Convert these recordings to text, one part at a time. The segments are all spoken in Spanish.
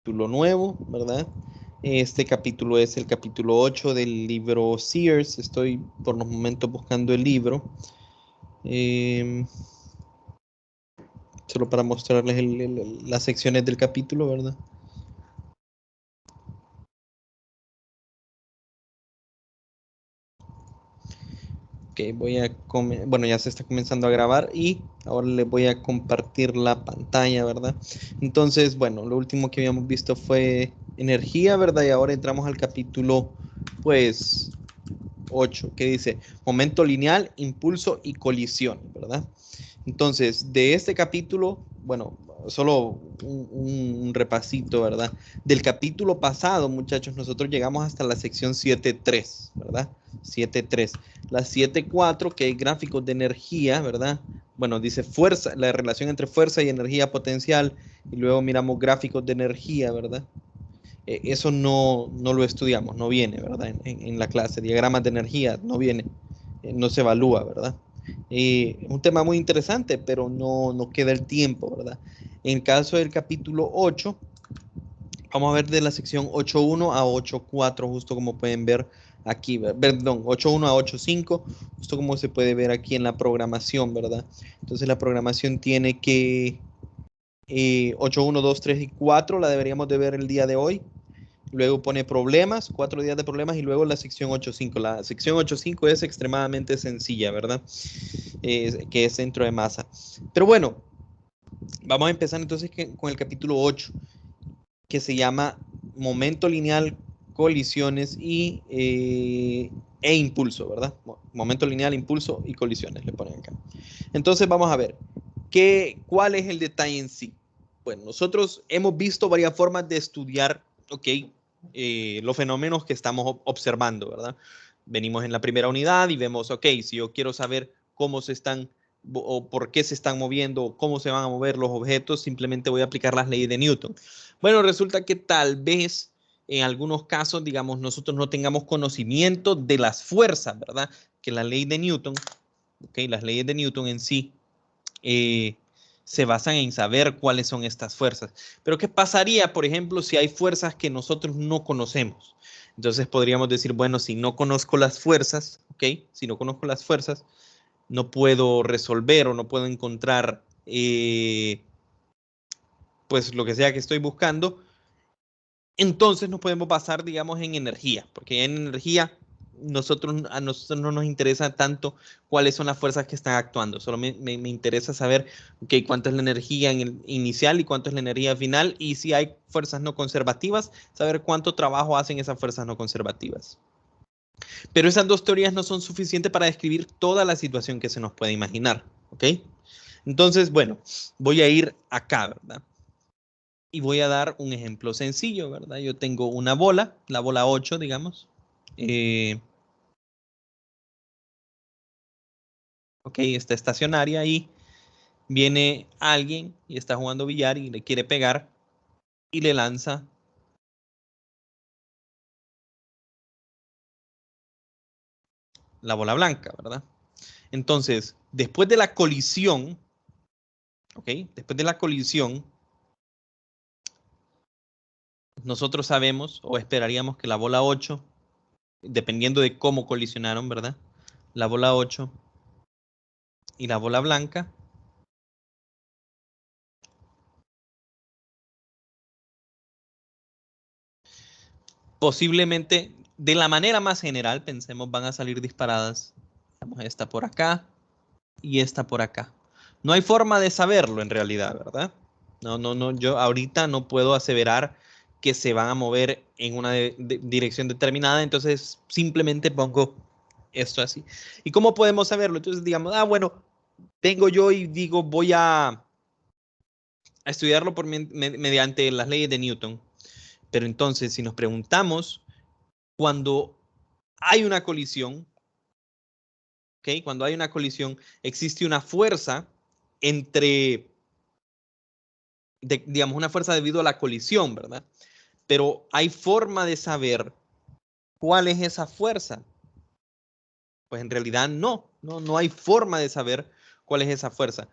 capítulo nuevo, ¿verdad? Este capítulo es el capítulo 8 del libro Sears. Estoy por los momentos buscando el libro. Solo para mostrarles las secciones del capítulo, ¿verdad? Ok, bueno, ya se está comenzando a grabar y ahora les voy a compartir la pantalla, ¿verdad? Entonces, bueno, lo último que habíamos visto fue energía, ¿verdad? Y ahora entramos al capítulo, pues, 8, que dice momento lineal, impulso y colisión, ¿verdad? Entonces, de este capítulo, bueno, solo un repasito, ¿verdad? Del capítulo pasado, muchachos, nosotros llegamos hasta la sección 7.3, ¿verdad? 7.3. La 7.4, que hay gráficos de energía, ¿verdad? Bueno, dice fuerza, la relación entre fuerza y energía potencial, y luego miramos gráficos de energía, ¿verdad? Eso no lo estudiamos, no viene, ¿verdad? En la clase, diagramas de energía, no viene, no se evalúa, ¿verdad? Es un tema muy interesante, pero no queda el tiempo, ¿verdad? En el caso del capítulo 8, vamos a ver de la sección 8.1 a 8.4, justo como pueden ver aquí, perdón, 8.1 a 8.5, justo como se puede ver aquí en la programación, ¿verdad? Entonces la programación tiene que 8.1, 2, 3 y 4 la deberíamos de ver el día de hoy. Luego pone problemas, 4 días de problemas y luego la sección 8.5. La sección 8.5 es extremadamente sencilla, ¿verdad? Que es centro de masa. Pero bueno, vamos a empezar entonces con el capítulo 8, que se llama momento lineal, colisiones e impulso, ¿verdad? Momento lineal, impulso y colisiones le ponen acá. Entonces vamos a ver, ¿cuál es el detalle en sí? Bueno, nosotros hemos visto varias formas de estudiar, ok, los fenómenos que estamos observando, ¿verdad? Venimos en la primera unidad y vemos, ok, si yo quiero saber cómo se están o por qué se están moviendo, cómo se van a mover los objetos, simplemente voy a aplicar las leyes de Newton. Bueno, resulta que tal vez en algunos casos, digamos, nosotros no tengamos conocimiento de las fuerzas, ¿verdad? Que la ley de Newton, ok, las leyes de Newton en sí, se basan en saber cuáles son estas fuerzas. Pero ¿qué pasaría, por ejemplo, si hay fuerzas que nosotros no conocemos? Entonces podríamos decir, bueno, si no conozco las fuerzas, ¿ok? Si no conozco las fuerzas, no puedo resolver o no puedo encontrar, pues, lo que sea que estoy buscando. Entonces nos podemos basar, digamos, en energía, porque en energía a nosotros no nos interesa tanto cuáles son las fuerzas que están actuando, solo me interesa saber, okay, cuánto es la energía en el inicial y cuánto es la energía final, y si hay fuerzas no conservativas, saber cuánto trabajo hacen esas fuerzas no conservativas. Pero esas dos teorías no son suficientes para describir toda la situación que se nos puede imaginar, ¿ok? Entonces, bueno, voy a ir acá, ¿verdad? Y voy a dar un ejemplo sencillo, ¿verdad? Yo tengo una bola, la bola 8, digamos. Ok, está estacionaria y viene alguien y está jugando billar y le quiere pegar y le lanza la bola blanca, ¿verdad? Entonces, después de la colisión, ok, después de la colisión, nosotros sabemos o esperaríamos que la bola 8, dependiendo de cómo colisionaron, ¿verdad? La bola 8 y la bola blanca posiblemente, de la manera más general, pensemos, van a salir disparadas. Esta por acá y esta por acá. No hay forma de saberlo en realidad, ¿verdad? No, yo ahorita no puedo aseverar que se van a mover en una dirección determinada, entonces simplemente pongo esto así. ¿Y cómo podemos saberlo? Entonces digamos, bueno, tengo yo y digo, voy a estudiarlo mediante las leyes de Newton. Pero entonces, si nos preguntamos, cuando hay una colisión, ¿ok? Cuando hay una colisión, existe una fuerza entre, digamos, una fuerza debido a la colisión, ¿verdad? Pero hay forma de saber cuál es esa fuerza. Pues en realidad no hay forma de saber cuál es esa fuerza.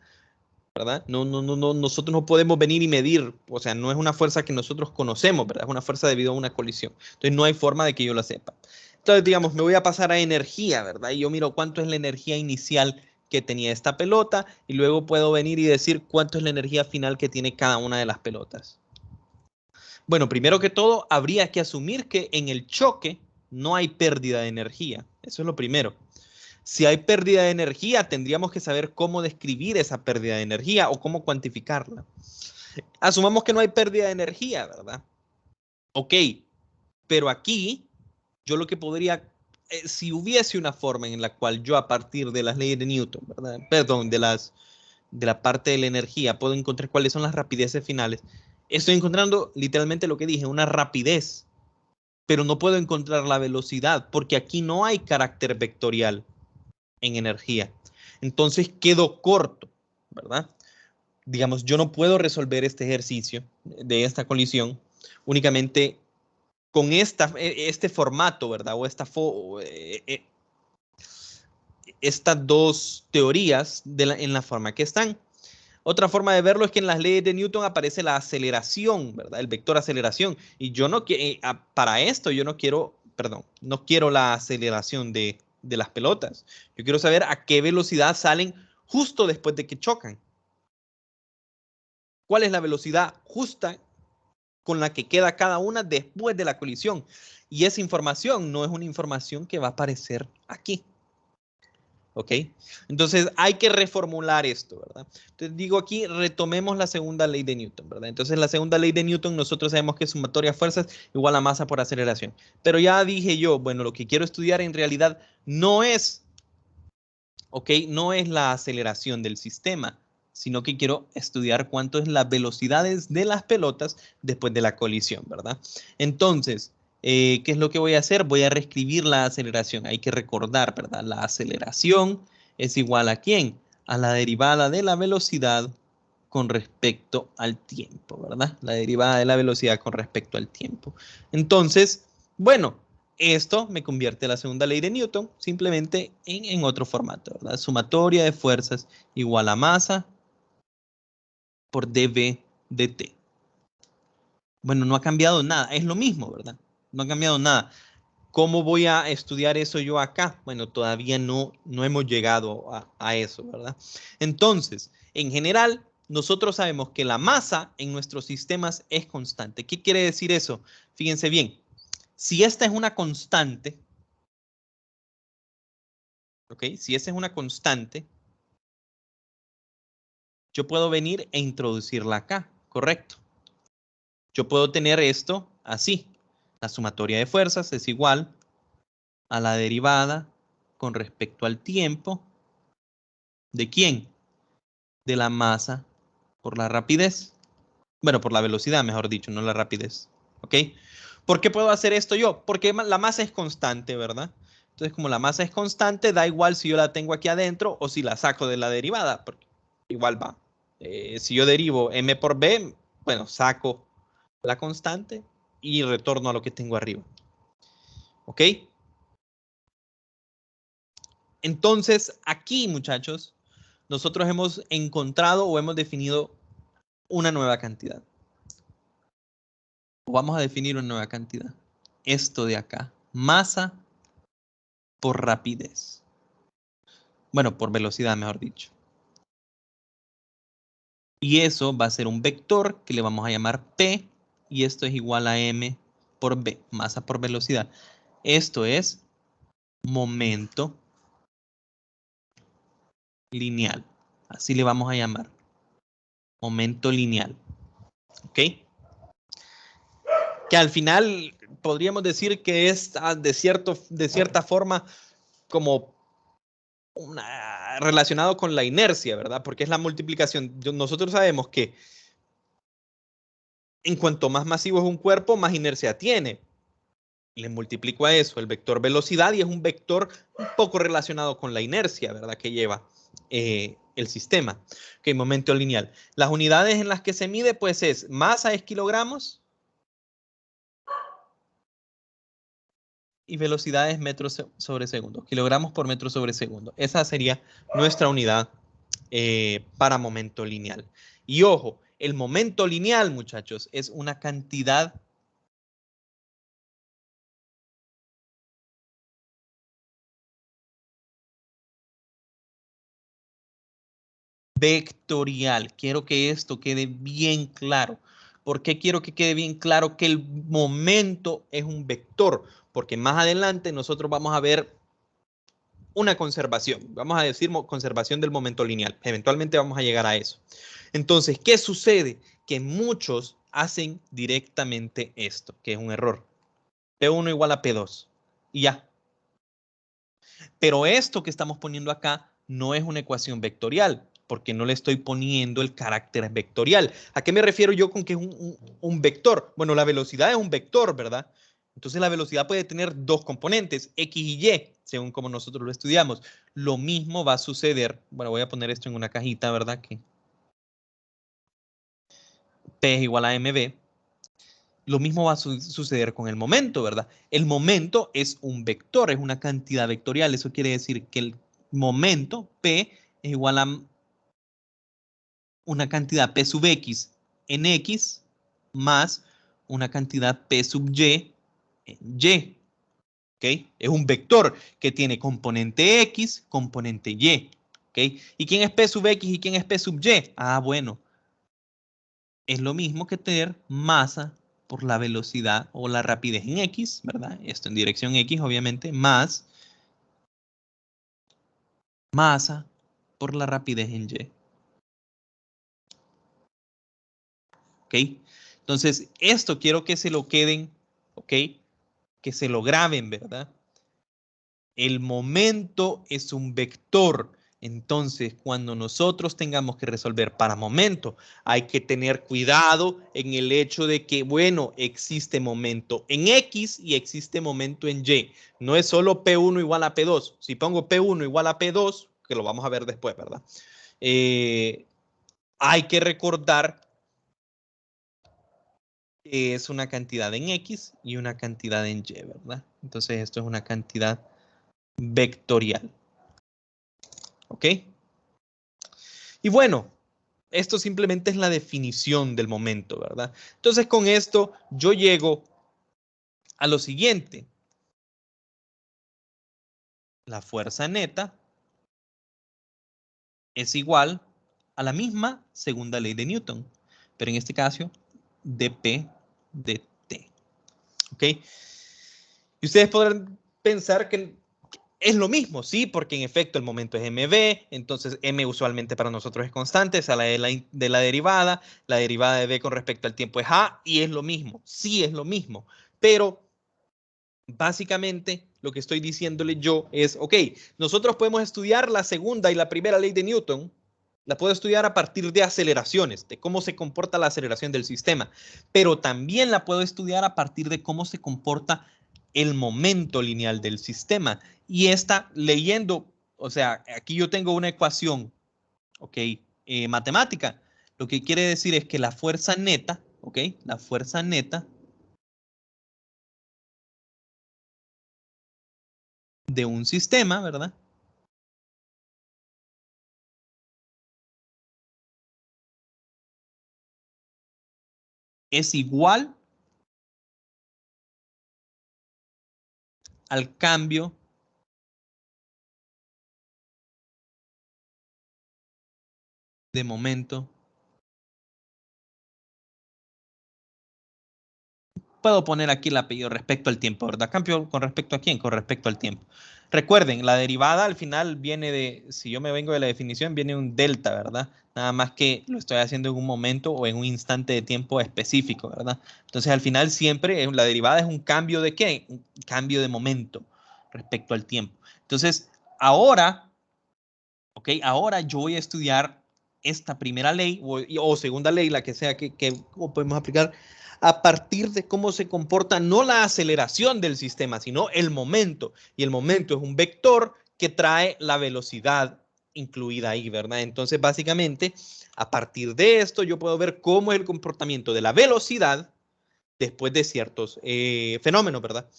¿verdad? No, nosotros no podemos venir y medir, o sea, no es una fuerza que nosotros conocemos, ¿verdad? Es una fuerza debido a una colisión. Entonces no hay forma de que yo lo sepa. Entonces, digamos, me voy a pasar a energía, ¿verdad? Y yo miro cuánto es la energía inicial que tenía esta pelota y luego puedo venir y decir cuánto es la energía final que tiene cada una de las pelotas. Bueno, primero que todo, habría que asumir que en el choque no hay pérdida de energía. Eso es lo primero. Si hay pérdida de energía, tendríamos que saber cómo describir esa pérdida de energía o cómo cuantificarla. Asumamos que no hay pérdida de energía, ¿verdad? Ok, pero aquí yo lo que podría, si hubiese una forma en la cual yo a partir de las leyes de Newton, ¿verdad? Perdón, de la parte de la energía, puedo encontrar cuáles son las rapideces finales. Estoy encontrando literalmente lo que dije, una rapidez, pero no puedo encontrar la velocidad porque aquí no hay carácter vectorial en energía. Entonces quedo corto, ¿verdad? Digamos, yo no puedo resolver este ejercicio de esta colisión únicamente con este formato, ¿verdad? O estas dos teorías en la forma que están. Otra forma de verlo es que en las leyes de Newton aparece la aceleración, ¿verdad? El vector aceleración. Y yo no para esto yo no quiero, perdón, no quiero la aceleración de las pelotas. Yo quiero saber a qué velocidad salen justo después de que chocan. ¿Cuál es la velocidad justa con la que queda cada una después de la colisión? Y esa información no es una información que va a aparecer aquí. ¿Ok? Entonces hay que reformular esto, ¿verdad? Entonces digo aquí, retomemos la segunda ley de Newton, ¿verdad? Entonces la segunda ley de Newton nosotros sabemos que es sumatoria de fuerzas igual a masa por aceleración. Pero ya dije yo, bueno, lo que quiero estudiar en realidad no es, ¿ok? No es la aceleración del sistema, sino que quiero estudiar cuánto es las velocidades de las pelotas después de la colisión, ¿verdad? Entonces, ¿qué es lo que voy a hacer? Voy a reescribir la aceleración. Hay que recordar, ¿verdad? La aceleración es igual a ¿quién? A la derivada de la velocidad con respecto al tiempo, ¿verdad? La derivada de la velocidad con respecto al tiempo. Entonces, bueno, esto me convierte la segunda ley de Newton simplemente en otro formato, ¿verdad? Sumatoria de fuerzas igual a masa por dV dt. Bueno, no ha cambiado nada, es lo mismo, ¿verdad? No ha cambiado nada. ¿Cómo voy a estudiar eso yo acá? Bueno, todavía no hemos llegado a eso, ¿verdad? Entonces, en general, nosotros sabemos que la masa en nuestros sistemas es constante. ¿Qué quiere decir eso? Fíjense bien, si esta es una constante, ¿ok? Si esa es una constante, yo puedo venir e introducirla acá, ¿correcto? Yo puedo tener esto así. La sumatoria de fuerzas es igual a la derivada con respecto al tiempo. ¿De quién? De la masa por la rapidez. Bueno, por la velocidad, mejor dicho, no la rapidez. ¿Ok? ¿Por qué puedo hacer esto yo? Porque la masa es constante, ¿verdad? Entonces, como la masa es constante, da igual si yo la tengo aquí adentro o si la saco de la derivada, porque igual va. Si yo derivo m por b, bueno, saco la constante y retorno a lo que tengo arriba. ¿Ok? Entonces, aquí, muchachos, nosotros hemos encontrado o hemos definido una nueva cantidad. O vamos a definir una nueva cantidad. Esto de acá, masa por rapidez. Bueno, por velocidad, mejor dicho. Y eso va a ser un vector que le vamos a llamar P, y esto es igual a M por B, masa por velocidad. Esto es momento lineal. Así le vamos a llamar. Momento lineal. ¿Ok? Que al final podríamos decir que es de cierta forma como relacionado con la inercia, ¿verdad? Porque es la multiplicación. Nosotros sabemos que en cuanto más masivo es un cuerpo, más inercia tiene. Le multiplico a eso el vector velocidad y es un vector un poco relacionado con la inercia, ¿verdad? Que lleva el sistema. Ok, momento lineal. Las unidades en las que se mide, pues es masa es kilogramos y velocidad es metros sobre segundo. Kilogramos por metro sobre segundo. Esa sería nuestra unidad para momento lineal. Y ojo, el momento lineal, muchachos, es una cantidad vectorial. Quiero que esto quede bien claro. ¿Por qué quiero que quede bien claro que el momento es un vector? Porque más adelante nosotros vamos a ver una conservación. Vamos a decir conservación del momento lineal. Eventualmente vamos a llegar a eso. Entonces, ¿qué sucede? Que muchos hacen directamente esto, que es un error. P1 igual a P2. Y ya. Pero esto que estamos poniendo acá no es una ecuación vectorial, porque no le estoy poniendo el carácter vectorial. ¿A qué me refiero yo con que es un vector? Bueno, la velocidad es un vector, ¿verdad? Entonces la velocidad puede tener dos componentes, X y Y, según como nosotros lo estudiamos. Lo mismo va a suceder, bueno, voy a poner esto en una cajita, ¿verdad? Que P es igual a mv. Lo mismo va a suceder con el momento, ¿verdad? El momento es un vector, es una cantidad vectorial. Eso quiere decir que el momento, P, es igual a una cantidad P sub X en X más una cantidad P sub Y en Y. ¿Okay? Es un vector que tiene componente X, componente Y. ¿Okay? ¿Y quién es P sub X y quién es P sub Y? Ah, bueno, es lo mismo que tener masa por la velocidad o la rapidez en X, ¿verdad? Esto en dirección X, obviamente, más masa por la rapidez en Y. ¿Ok? Entonces, esto quiero que se lo queden, ¿ok? Que se lo graben, ¿verdad? El momento es un vector. Entonces, cuando nosotros tengamos que resolver para momento, hay que tener cuidado en el hecho de que, bueno, existe momento en X y existe momento en Y. No es solo P1 igual a P2. Si pongo P1 igual a P2, que lo vamos a ver después, ¿verdad? Hay que recordar que es una cantidad en X y una cantidad en Y, ¿verdad? Entonces, esto es una cantidad vectorial. ¿Ok? Y bueno, esto simplemente es la definición del momento, ¿verdad? Entonces con esto yo llego a lo siguiente. La fuerza neta es igual a la misma segunda ley de Newton, pero en este caso dp de t. ¿Ok? Y ustedes podrán pensar que es lo mismo, sí, porque en efecto el momento es mv, entonces m usualmente para nosotros es constante, esa es la derivada de b con respecto al tiempo es a, y es lo mismo, sí es lo mismo, pero básicamente lo que estoy diciéndole yo es, ok, nosotros podemos estudiar la segunda y la primera ley de Newton, la puedo estudiar a partir de aceleraciones, de cómo se comporta la aceleración del sistema, pero también la puedo estudiar a partir de cómo se comporta el momento lineal del sistema. Y esta leyendo, o sea, aquí yo tengo una ecuación, ok, matemática. Lo que quiere decir es que la fuerza neta, ok, la fuerza neta de un sistema, ¿verdad? Es igual al cambio de momento. Puedo poner aquí el apellido respecto al tiempo, ¿verdad? Cambio con respecto a quién, con respecto al tiempo. Recuerden, la derivada al final viene de, si yo me vengo de la definición, viene un delta, ¿verdad? Nada más que lo estoy haciendo en un momento o en un instante de tiempo específico, ¿verdad? Entonces al final siempre la derivada es un cambio de qué? Un cambio de momento respecto al tiempo. Entonces, ahora, ¿ok? Ahora yo voy a estudiar esta primera ley o segunda ley, la que sea que podemos aplicar, a partir de cómo se comporta no la aceleración del sistema, sino el momento. Y el momento es un vector que trae la velocidad incluida ahí, ¿verdad? Entonces, básicamente, a partir de esto, yo puedo ver cómo es el comportamiento de la velocidad después de ciertos fenómenos, ¿verdad?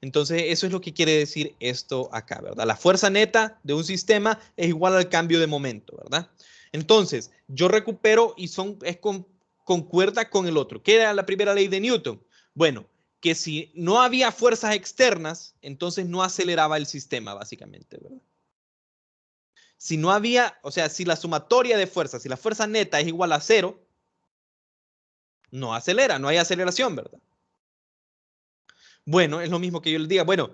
Entonces, eso es lo que quiere decir esto acá, ¿verdad? La fuerza neta de un sistema es igual al cambio de momento, ¿verdad? Entonces, yo recupero y concuerda con el otro. ¿Qué era la primera ley de Newton? Bueno, que si no había fuerzas externas, entonces no aceleraba el sistema, básicamente, ¿verdad? Si no había, o sea, si la sumatoria de fuerzas, si la fuerza neta es igual a 0, no acelera, no hay aceleración, ¿verdad? Bueno, es lo mismo que yo les diga, bueno,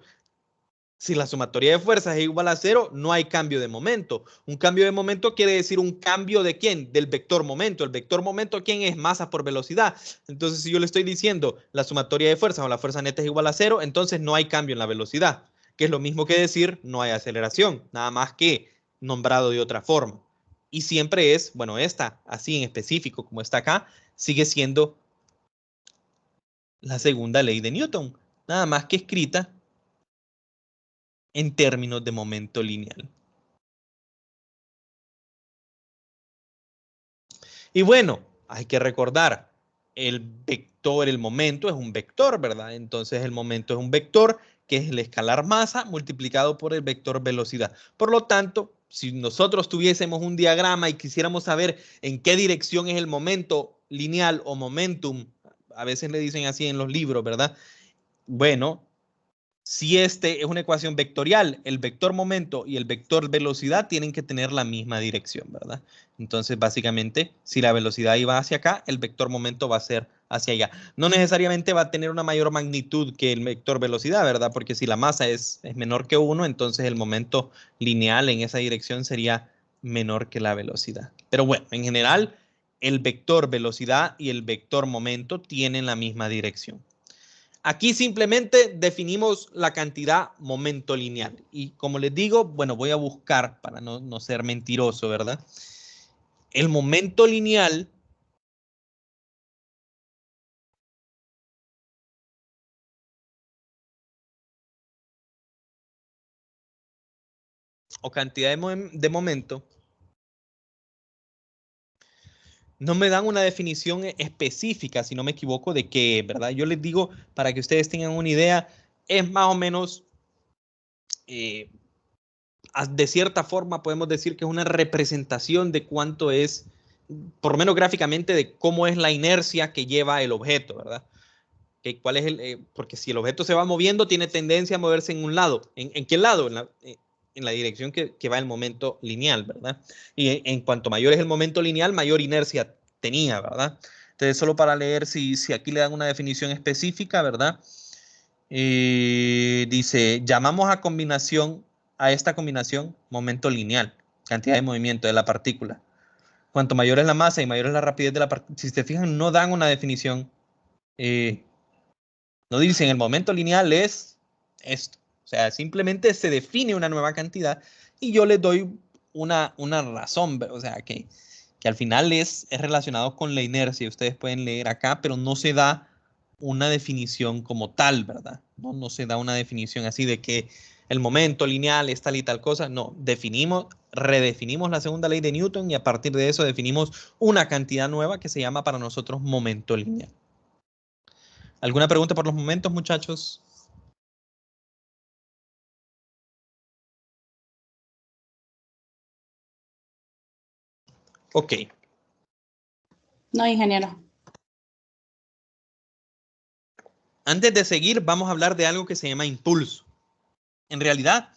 si la sumatoria de fuerzas es igual a 0, no hay cambio de momento. Un cambio de momento quiere decir un cambio de ¿quién? Del vector momento. El vector momento, ¿quién es? Masa por velocidad. Entonces, si yo le estoy diciendo la sumatoria de fuerzas o la fuerza neta es igual a 0, entonces no hay cambio en la velocidad. Que es lo mismo que decir no hay aceleración, nada más que nombrado de otra forma. Y siempre es, bueno, esta, así en específico como está acá, sigue siendo la segunda ley de Newton. Nada más que escrita en términos de momento lineal. Y bueno, hay que recordar, el vector, el momento es un vector, ¿verdad? Entonces el momento es un vector que es el escalar masa multiplicado por el vector velocidad. Por lo tanto, si nosotros tuviésemos un diagrama y quisiéramos saber en qué dirección es el momento lineal o momentum, a veces le dicen así en los libros, ¿verdad? Bueno, si este es una ecuación vectorial, el vector momento y el vector velocidad tienen que tener la misma dirección, ¿verdad? Entonces, básicamente, si la velocidad iba hacia acá, el vector momento va a ser hacia allá. No necesariamente va a tener una mayor magnitud que el vector velocidad, ¿verdad? Porque si la masa es menor que 1, entonces el momento lineal en esa dirección sería menor que la velocidad. Pero bueno, en general, el vector velocidad y el vector momento tienen la misma dirección. Aquí simplemente definimos la cantidad momento lineal. Y como les digo, bueno, voy a buscar para no ser mentiroso, ¿verdad? El momento lineal o cantidad de momento no me dan una definición específica, si no me equivoco, de qué, ¿verdad? Yo les digo, para que ustedes tengan una idea, es más o menos, de cierta forma podemos decir que es una representación de cuánto es, por lo menos gráficamente, de cómo es la inercia que lleva el objeto, ¿verdad? ¿Cuál es porque si el objeto se va moviendo, tiene tendencia a moverse en un lado. ¿En qué lado? En la dirección que va el momento lineal, ¿verdad? Y en cuanto mayor es el momento lineal, mayor inercia tenía, ¿verdad? Entonces, solo para leer si aquí le dan una definición específica, ¿verdad? Dice, llamamos a esta combinación momento lineal, cantidad de movimiento de la partícula. Cuanto mayor es la masa y mayor es la rapidez de la partícula, si se fijan, no dan una definición. No dicen el momento lineal es esto. O sea, simplemente se define una nueva cantidad y yo les doy una razón, o sea, que al final es relacionado con la inercia. Ustedes pueden leer acá, pero no se da una definición como tal, ¿verdad? No se da una definición así de que el momento lineal es tal y tal cosa. No, redefinimos la segunda ley de Newton y a partir de eso definimos una cantidad nueva que se llama para nosotros momento lineal. ¿Alguna pregunta por los momentos, muchachos? Ok. No, ingeniero. Antes de seguir, vamos a hablar de algo que se llama impulso. En realidad,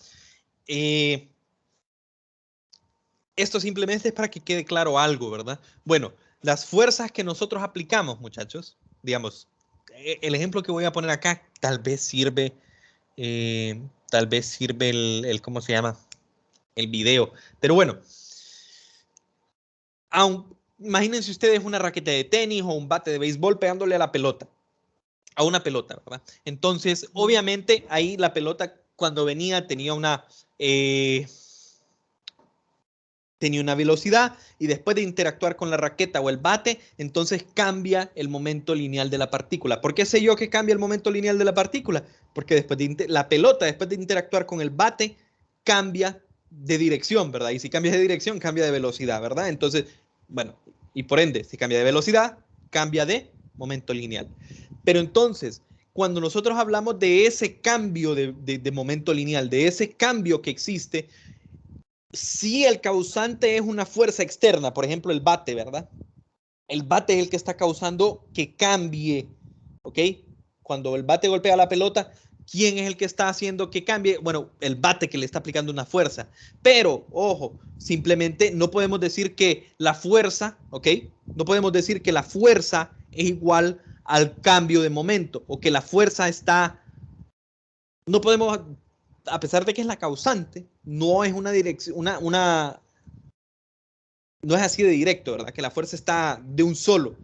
esto simplemente es para que quede claro algo, ¿verdad? Bueno, las fuerzas que nosotros aplicamos, muchachos, digamos, el ejemplo que voy a poner acá tal vez sirve ¿cómo se llama? El video. Pero bueno, imagínense ustedes una raqueta de tenis o un bate de béisbol pegándole a la pelota. A una pelota, ¿verdad? Entonces, obviamente, ahí la pelota cuando venía tenía una velocidad y después de interactuar con la raqueta o el bate, entonces cambia el momento lineal de la partícula. ¿Por qué sé yo que cambia el momento lineal de la partícula? Porque la pelota, después de interactuar con el bate, cambia de dirección, ¿verdad? Y si cambia de dirección, cambia de velocidad, ¿verdad? Entonces, bueno, y por ende, si cambia de velocidad, cambia de momento lineal. Pero entonces, cuando nosotros hablamos de ese cambio de momento lineal, de ese cambio que existe, si el causante es una fuerza externa, por ejemplo, el bate, ¿verdad? El bate es el que está causando que cambie, ¿ok? Cuando el bate golpea la pelota, ¿quién es el que está haciendo que cambie? Bueno, el bate que le está aplicando una fuerza. Pero, ojo, simplemente no podemos decir que la fuerza, ¿ok? No podemos decir que la fuerza es igual al cambio de momento o que la fuerza está... No podemos, a pesar de que es la causante, no es una dirección, no es así de directo, ¿verdad? Que la fuerza está de un solo.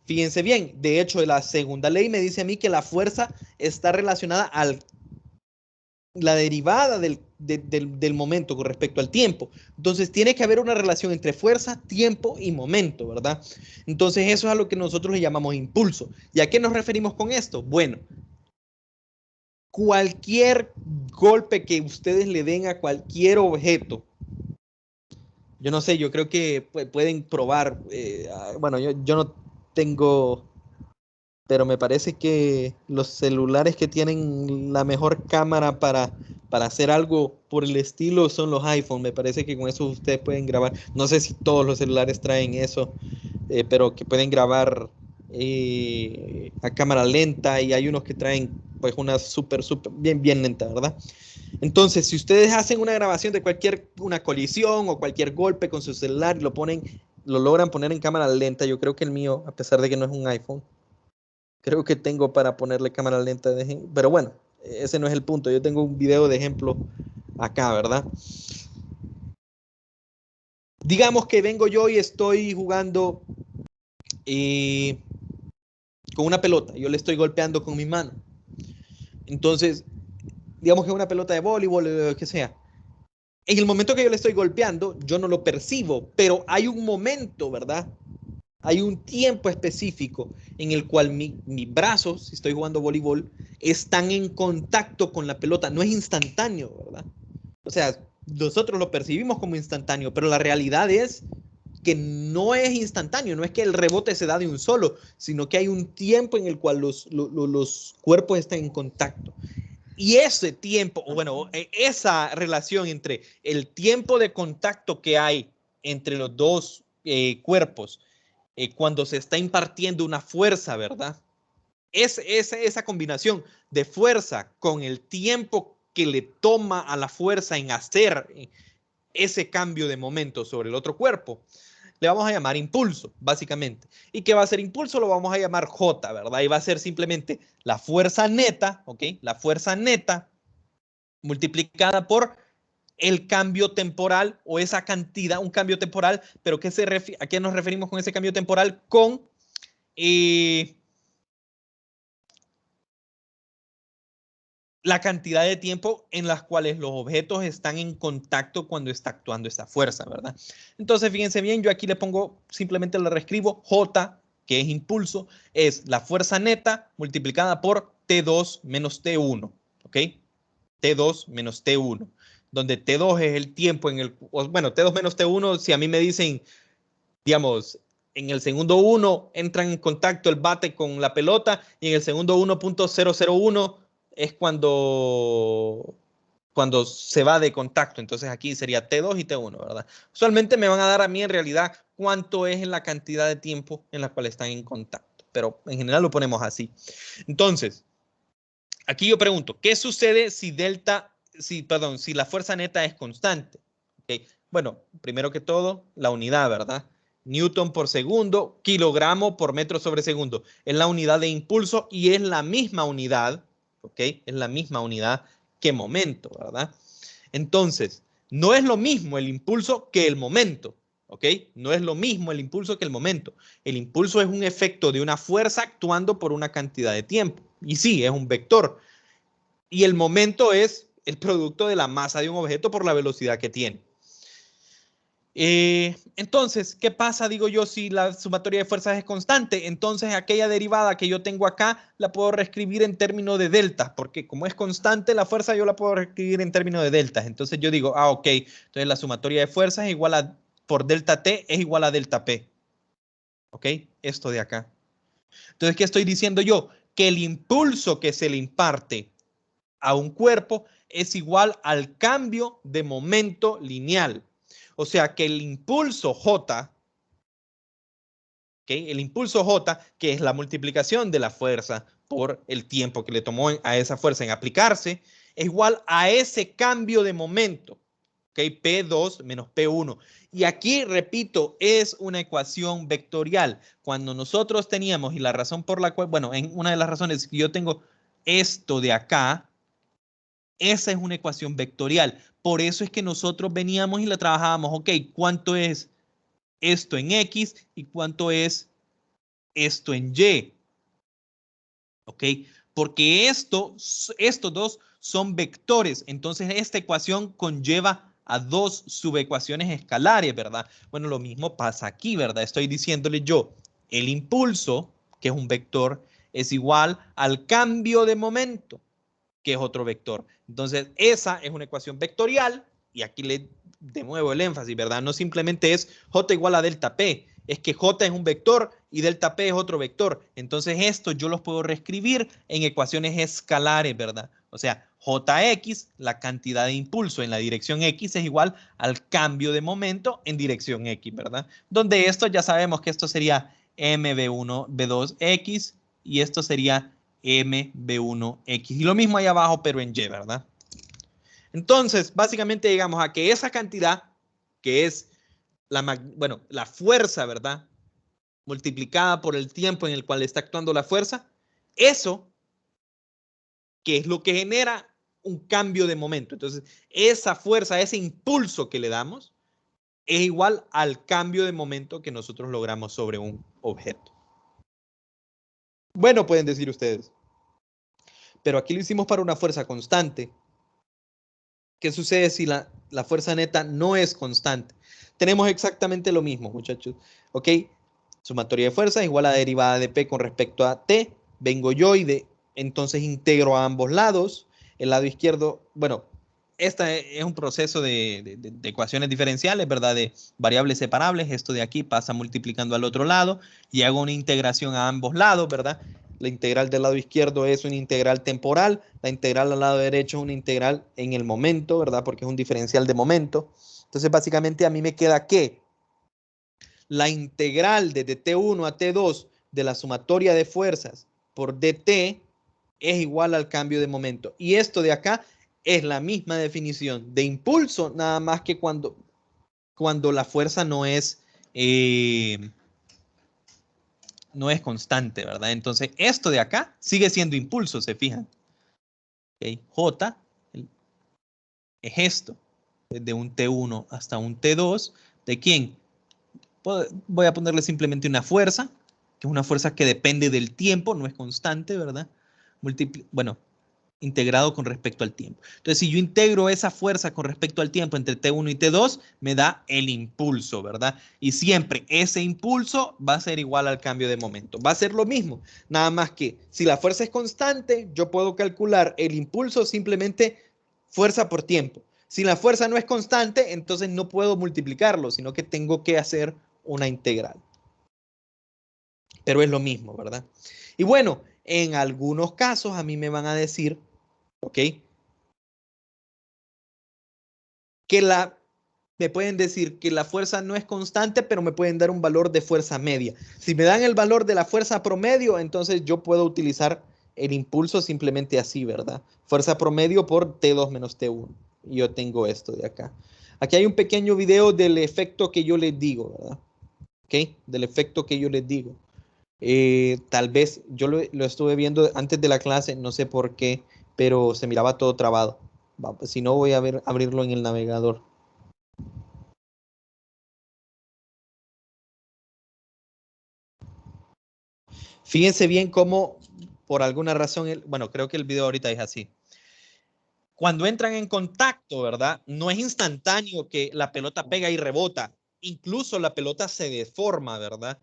Fíjense bien, de hecho, la segunda ley me dice a mí que la fuerza está relacionada a la derivada del momento con respecto al tiempo. Entonces, tiene que haber una relación entre fuerza, tiempo y momento, ¿verdad? Entonces, eso es a lo que nosotros le llamamos impulso. ¿Y a qué nos referimos con esto? Bueno, cualquier golpe que ustedes le den a cualquier objeto, yo no sé, yo creo que pueden probar, bueno, yo no tengo, pero me parece que los celulares que tienen la mejor cámara para hacer algo por el estilo son los iPhone. Me parece que con eso ustedes pueden grabar. No sé si todos los celulares traen eso, pero que pueden grabar a cámara lenta y hay unos que traen pues una súper bien lenta, ¿verdad? Entonces, si ustedes hacen una grabación de una colisión o cualquier golpe con su celular y lo logran poner en cámara lenta, yo creo que el mío, a pesar de que no es un iPhone, creo que tengo para ponerle cámara lenta, pero bueno, ese no es el punto. Yo tengo un video de ejemplo acá, ¿verdad? Digamos que vengo yo y estoy jugando con una pelota, yo le estoy golpeando con mi mano. Entonces, digamos que es una pelota de voleibol, lo que sea. En el momento que yo le estoy golpeando, yo no lo percibo, pero hay un momento, ¿verdad? Hay un tiempo específico en el cual mis brazos, si estoy jugando voleibol, están en contacto con la pelota. No es instantáneo, ¿verdad? O sea, nosotros lo percibimos como instantáneo, pero la realidad es que no es instantáneo, no es que el rebote se da de un solo, sino que hay un tiempo en el cual los cuerpos están en contacto. Y ese tiempo, o bueno, esa relación entre el tiempo de contacto que hay entre los dos cuerpos cuando se está impartiendo una fuerza, ¿verdad? Esa combinación de fuerza con el tiempo que le toma a la fuerza en hacer ese cambio de momento sobre el otro cuerpo, le vamos a llamar impulso, básicamente. ¿Y qué va a ser impulso? Lo vamos a llamar J, ¿verdad? Y va a ser simplemente la fuerza neta, ¿ok? La fuerza neta multiplicada por el cambio temporal o esa cantidad, un cambio temporal, pero ¿a qué nos referimos con ese cambio temporal? Con la cantidad de tiempo en las cuales los objetos están en contacto cuando está actuando esta fuerza, ¿verdad? Entonces, fíjense bien, yo aquí le pongo, simplemente le reescribo J, que es impulso, es la fuerza neta multiplicada por T2 menos T1, ¿ok? T2 menos T1, donde T2 es el tiempo en el, bueno, T2 menos T1, si a mí me dicen, digamos, en el segundo 1 entran en contacto el bate con la pelota y en el segundo 1.001 es cuando se va de contacto. Entonces aquí sería T2 y T1, ¿verdad? Usualmente me van a dar a mí en realidad cuánto es la cantidad de tiempo en la cual están en contacto, pero en general lo ponemos así. Entonces, aquí yo pregunto, ¿qué sucede si si la fuerza neta es constante? Okay. Bueno, primero que todo, la unidad, ¿verdad? Newton por segundo, kilogramo por metro sobre segundo. Es la unidad de impulso y es la misma unidad, ¿ok? Es la misma unidad que momento, ¿verdad? Entonces, no es lo mismo el impulso que el momento, ¿ok? No es lo mismo el impulso que el momento. El impulso es un efecto de una fuerza actuando por una cantidad de tiempo. Y sí, es un vector. Y el momento es el producto de la masa de un objeto por la velocidad que tiene. Entonces, ¿qué pasa, digo yo, si la sumatoria de fuerzas es constante? Entonces, aquella derivada que yo tengo acá la puedo reescribir en términos de deltas, porque como es constante la fuerza, yo la puedo reescribir en términos de deltas. Entonces, yo digo, ok, entonces la sumatoria de fuerzas es igual a, por delta T, es igual a delta P. ¿Ok? Esto de acá. Entonces, ¿qué estoy diciendo yo? Que el impulso que se le imparte a un cuerpo es igual al cambio de momento lineal. O sea que el impulso J, ¿okay? El impulso J, que es la multiplicación de la fuerza por el tiempo que le tomó a esa fuerza en aplicarse, es igual a ese cambio de momento. ¿Okay? P2 menos P1. Y aquí, repito, es una ecuación vectorial. Cuando nosotros teníamos, y la razón por la cual, bueno, en una de las razones que yo tengo esto de acá, esa es una ecuación vectorial. Por eso es que nosotros veníamos y la trabajábamos. Ok, ¿cuánto es esto en X y cuánto es esto en Y? ¿Ok? Porque estos dos son vectores. Entonces, esta ecuación conlleva a dos subecuaciones escalares, ¿verdad? Bueno, lo mismo pasa aquí, ¿verdad? Estoy diciéndole yo, el impulso, que es un vector, es igual al cambio de momento, que es otro vector. Entonces, esa es una ecuación vectorial y aquí le de nuevo el énfasis, ¿verdad? No simplemente es J igual a delta P, es que J es un vector y delta P es otro vector. Entonces, esto yo los puedo reescribir en ecuaciones escalares, ¿verdad? O sea, Jx, la cantidad de impulso en la dirección X, es igual al cambio de momento en dirección X, ¿verdad? Donde esto ya sabemos que esto sería mv1, v2x y esto sería mv1x. Y lo mismo ahí abajo, pero en Y, ¿verdad? Entonces, básicamente llegamos a que esa cantidad, que es la fuerza, ¿verdad? Multiplicada por el tiempo en el cual está actuando la fuerza, eso, que es lo que genera un cambio de momento. Entonces, esa fuerza, ese impulso que le damos, es igual al cambio de momento que nosotros logramos sobre un objeto. Bueno, pueden decir ustedes. Pero aquí lo hicimos para una fuerza constante. ¿Qué sucede si la fuerza neta no es constante? Tenemos exactamente lo mismo, muchachos. ¿Ok? Sumatoria de fuerza igual a derivada de P con respecto a T. Vengo yo y entonces integro a ambos lados. El lado izquierdo, bueno, este es un proceso de ecuaciones diferenciales, ¿verdad? De variables separables. Esto de aquí pasa multiplicando al otro lado y hago una integración a ambos lados, ¿verdad? La integral del lado izquierdo es una integral temporal, la integral al lado derecho es una integral en el momento, ¿verdad? Porque es un diferencial de momento. Entonces, básicamente a mí me queda que la integral de T1 a T2 de la sumatoria de fuerzas por dt es igual al cambio de momento. Y esto de acá es la misma definición de impulso, nada más que cuando la fuerza no es constante, ¿verdad? Entonces, esto de acá sigue siendo impulso, ¿se fijan? ¿Okay? J es esto, desde un T1 hasta un T2, ¿de quién? Voy a ponerle simplemente una fuerza, que es una fuerza que depende del tiempo, no es constante, ¿verdad? Bueno, integrado con respecto al tiempo. Entonces, si yo integro esa fuerza con respecto al tiempo entre T1 y T2, me da el impulso, ¿verdad? Y siempre ese impulso va a ser igual al cambio de momento. Va a ser lo mismo, nada más que si la fuerza es constante, yo puedo calcular el impulso simplemente fuerza por tiempo. Si la fuerza no es constante, entonces no puedo multiplicarlo, sino que tengo que hacer una integral. Pero es lo mismo, ¿verdad? Y bueno, en algunos casos a mí me van a decir, ¿ok? Me pueden decir que la fuerza no es constante, pero me pueden dar un valor de fuerza media. Si me dan el valor de la fuerza promedio, entonces yo puedo utilizar el impulso simplemente así, ¿verdad? Fuerza promedio por T2 menos T1. Y yo tengo esto de acá. Aquí hay un pequeño video del efecto que yo les digo, ¿verdad? ¿Ok? Del efecto que yo les digo. Tal vez yo lo estuve viendo antes de la clase, no sé por qué, pero se miraba todo trabado. Si no, voy a abrirlo en el navegador. Fíjense bien cómo, por alguna razón, bueno, creo que el video ahorita es así. Cuando entran en contacto, ¿verdad? No es instantáneo que la pelota pega y rebota. Incluso la pelota se deforma, ¿verdad?